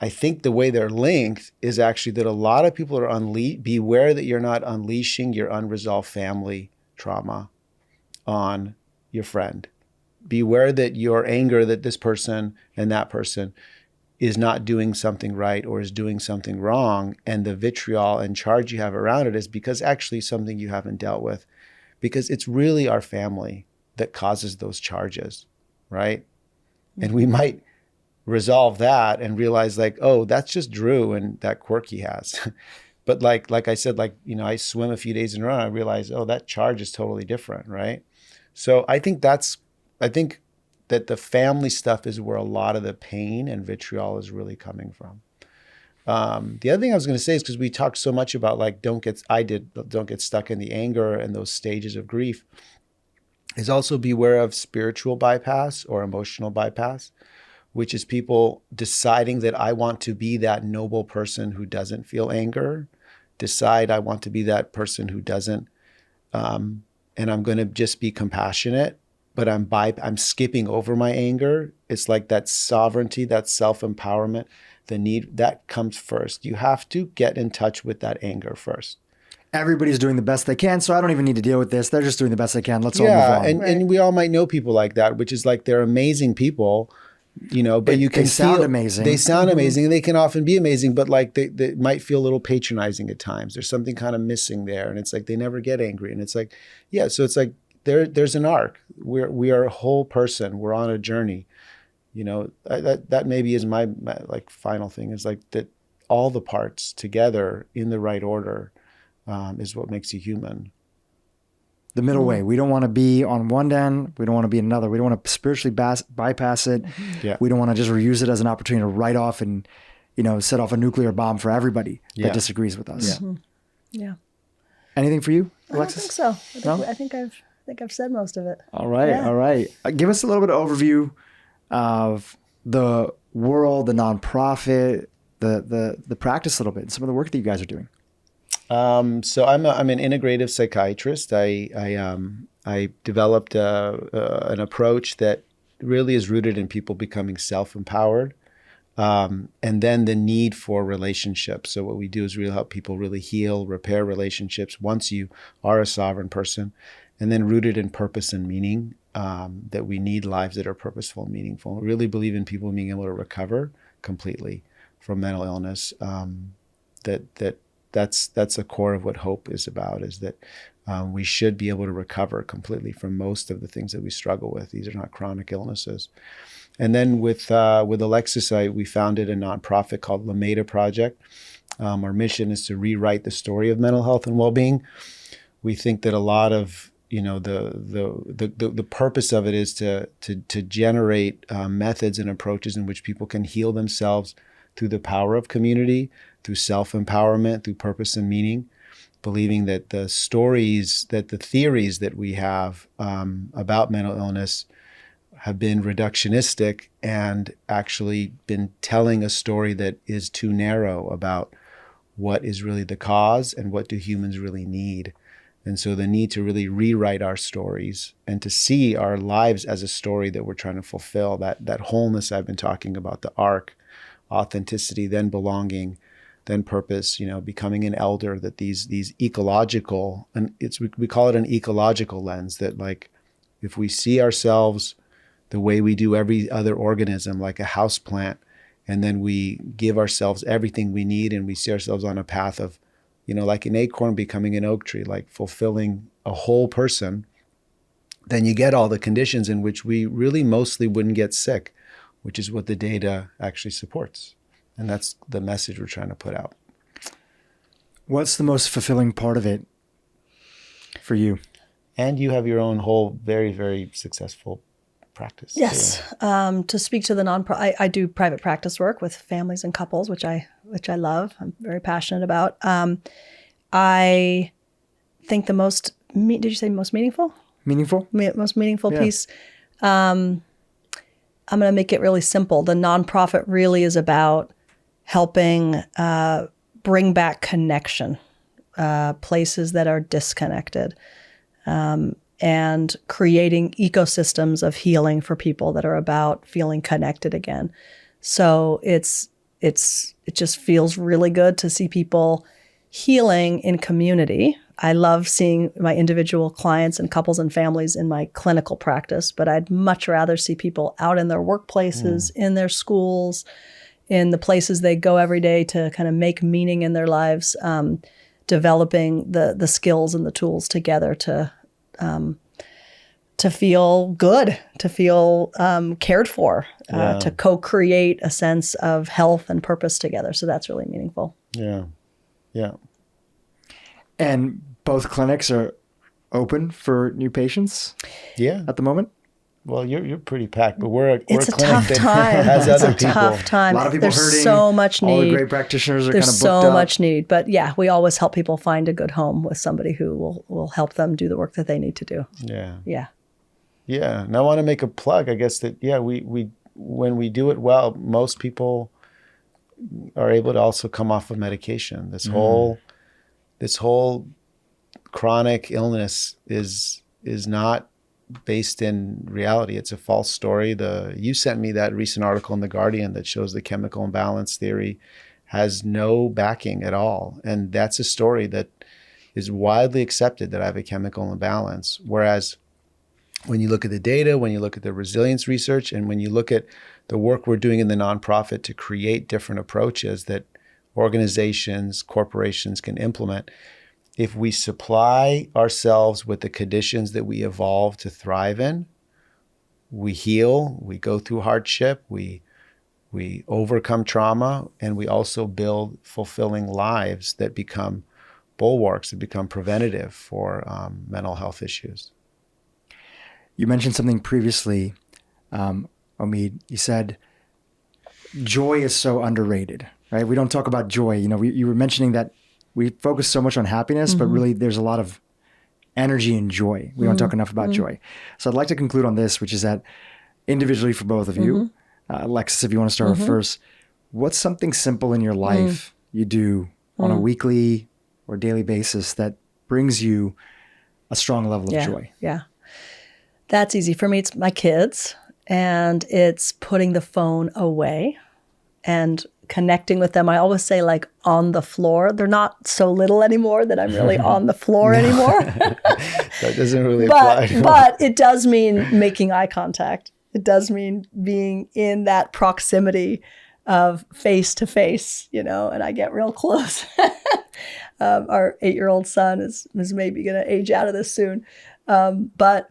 I think the way they're linked is actually that a lot of people are beware that you're not unleashing your unresolved family trauma on your friend. Beware that your anger that this person and that person is not doing something right or is doing something wrong, and the vitriol and charge you have around it is because actually something you haven't dealt with, because it's really our family that causes those charges, right? And we might resolve that and realize like, oh, that's just Dhru and that quirk he has. But like I said, I swim a few days in a row and I realize, oh, that charge is totally different, right? So I think that the family stuff is where a lot of the pain and vitriol is really coming from. The other thing I was going to say is, because we talked so much about don't get stuck in the anger and those stages of grief, is also beware of spiritual bypass or emotional bypass, which is people deciding that I want to be that noble person who doesn't feel anger, decide I want to be that person who doesn't, and I'm going to just be compassionate, but I'm skipping over my anger. It's like that sovereignty, that self-empowerment, the need, that comes first. You have to get in touch with that anger first. Everybody's doing the best they can, so I don't even need to deal with this. They're just doing the best they can. Let's all move on. And we all might know people like that, which is like they're amazing people, but you can they sound amazing. They sound amazing, and they can often be amazing, but like they might feel a little patronizing at times. There's something kind of missing there, and it's like they never get angry. And it's like, so it's like there's an arc. We are a whole person. We're on a journey. That maybe is my like final thing, is like that all the parts together in the right order is what makes you human. The middle way. We don't want to be on one end. We don't want to be another. We don't want to spiritually bypass it. Yeah. We don't want to just use it as an opportunity to write off and, set off a nuclear bomb for everybody that disagrees with us. Yeah. Yeah. Anything for you, Alexis? I don't think so. I think I've said most of it. All right. Yeah. All right. Give us a little bit of overview of the world, the nonprofit, the practice a little bit, and some of the work that you guys are doing. So I'm an integrative psychiatrist. I developed an approach that really is rooted in people becoming self-empowered, and then the need for relationships. So what we do is really help people really heal, repair relationships once you are a sovereign person, and then rooted in purpose and meaning, that we need lives that are purposeful and meaningful. We really believe in people being able to recover completely from mental illness. That's the core of what hope is about, is that we should be able to recover completely from most of the things that we struggle with. These are not chronic illnesses. And then with Alexis, we founded a nonprofit called Lameda Project. Our mission is to rewrite the story of mental health and well-being. We think that a lot of the purpose of it is to generate methods and approaches in which people can heal themselves through the power of community, through self-empowerment, through purpose and meaning, believing that the theories that we have about mental illness have been reductionistic and actually been telling a story that is too narrow about what is really the cause and what do humans really need. And so the need to really rewrite our stories and to see our lives as a story that we're trying to fulfill, that wholeness I've been talking about, the arc, authenticity, then belonging, then purpose, becoming an elder, that these ecological, and we call it an ecological lens, that like if we see ourselves the way we do every other organism, like a house plant, and then we give ourselves everything we need and we see ourselves on a path of, like an acorn becoming an oak tree, like fulfilling a whole person, then you get all the conditions in which we really mostly wouldn't get sick, which is what the data actually supports. And that's the message we're trying to put out. What's the most fulfilling part of it for you? And you have your own whole very, very successful practice. Yes. To speak to the nonprofit, I do private practice work with families and couples, which I love. I'm very passionate about. I think the most, did you say most meaningful? Meaningful? Most meaningful piece. I'm going to make it really simple. The nonprofit really is about helping bring back connection, places that are disconnected, and creating ecosystems of healing for people that are about feeling connected again. So it just feels really good to see people healing in community. I love seeing my individual clients and couples and families in my clinical practice, but I'd much rather see people out in their workplaces, in their schools, in the places they go every day to kind of make meaning in their lives, developing the skills and the tools together to feel good, to feel cared for, to co-create a sense of health and purpose together. So that's really meaningful. Yeah. Yeah. And both clinics are open for new patients? Yeah. At the moment? Well, you're pretty packed, but we're a It's a clinic tough that time. has It's other a people. tough time. A lot of people There's hurting. so much need. All the great practitioners are There's kind of booked so up. much need. But yeah, we always help people find a good home with somebody who will help them do the work that they need to do. Yeah. Yeah. Yeah. And I want to make a plug, I guess, that, we when we do it well, most people are able to also come off of medication. This whole chronic illness is not based in reality. It's a false story. You sent me that recent article in The Guardian that shows the chemical imbalance theory has no backing at all. And that's a story that is widely accepted, that I have a chemical imbalance. Whereas when you look at the data, when you look at the resilience research, and when you look at the work we're doing in the nonprofit to create different approaches that organizations, corporations can implement, if we supply ourselves with the conditions that we evolve to thrive in, we heal, we go through hardship, we overcome trauma, and we also build fulfilling lives that become bulwarks, that become preventative for mental health issues. You mentioned something previously, Omid. You said joy is so underrated, right? We don't talk about joy. You were mentioning that we focus so much on happiness, but really there's a lot of energy and joy. We don't talk enough about joy. So I'd like to conclude on this, which is that individually for both of you, Alexis, if you want to start off first, what's something simple in your life you do on a weekly or daily basis that brings you a strong level of joy? Yeah. That's easy. For me, it's my kids, and it's putting the phone away and connecting with them. I always say, like, on the floor. They're not so little anymore that I'm really on the floor anymore. That doesn't really apply. But it does mean making eye contact. It does mean being in that proximity of face to face, and I get real close. Our 8-year-old son is maybe going to age out of this soon. But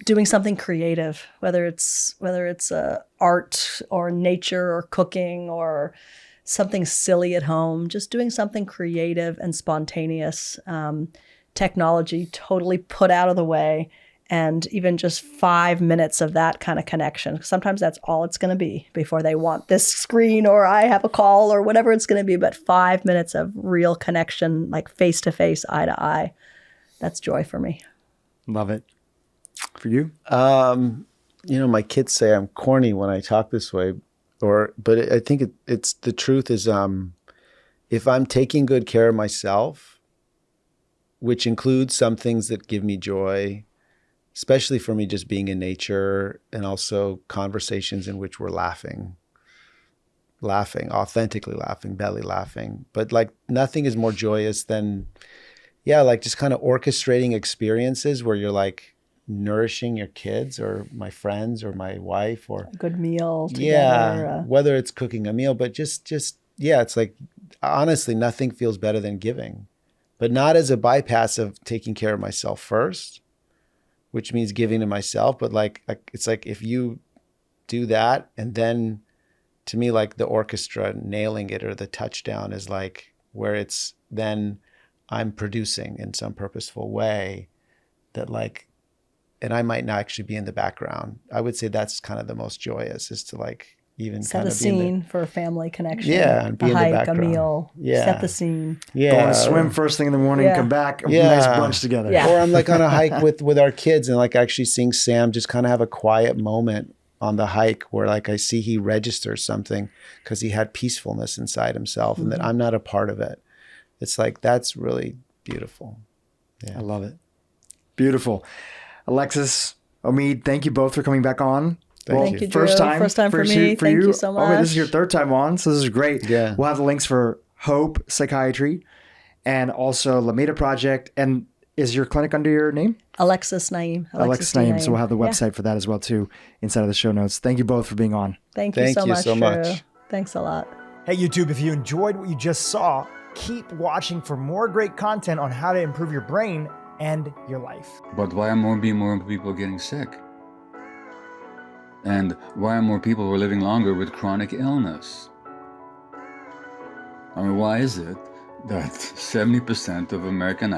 doing something creative, whether it's art or nature or cooking or something silly at home, just doing something creative and spontaneous technology totally put out of the way, and even just 5 minutes of that kind of connection. Sometimes that's all it's going to be before they want this screen or I have a call or whatever it's going to be. But 5 minutes of real connection, like face to face, eye to eye, that's joy for me. Love it. For you? My kids say I'm corny when I talk this way, but I think it's the truth is, if I'm taking good care of myself, which includes some things that give me joy, especially for me just being in nature, and also conversations in which we're laughing, authentically laughing, belly laughing. But like nothing is more joyous than, like just kind of orchestrating experiences where you're like nourishing your kids or my friends or my wife or a good meal together. Yeah, whether it's cooking a meal, but just it's like, honestly, nothing feels better than giving, but not as a bypass of taking care of myself first, which means giving to myself. But like it's like if you do that, and then to me, like the orchestra nailing it or the touchdown is like where it's then I'm producing in some purposeful way that like, and I might not actually be in the background. I would say that's kind of the most joyous, is to like even set kind a of be in scene for a family connection. Yeah, and be a in the hike, a background. meal. Yeah. Set the scene. Yeah. Go on a swim first thing in the morning, Yeah. come back, Yeah. nice brunch together. Yeah. Or I'm like on a hike with our kids and like actually seeing Sam just kind of have a quiet moment on the hike where like I see he registers something because he had peacefulness inside himself and that I'm not a part of it. It's like, that's really beautiful. Yeah. I love it. Beautiful. Alexis, Omid, thank you both for coming back on. Thank you, Dhru. First time for me. Thank you so much. Omid, this is your third time on, so this is great. Yeah. We'll have the links for Hope Psychiatry and also Lameda Project. And is your clinic under your name? Alexis Naim. Alexis Naim. So we'll have the website for that as well too inside of the show notes. Thank you both for being on. Thank you so much, Dhru. Thanks a lot. Hey YouTube, if you enjoyed what you just saw, keep watching for more great content on how to improve your brain and your life. But why are more people getting sick? And why are more people who are living longer with chronic illness? I mean, why is it that 70% of American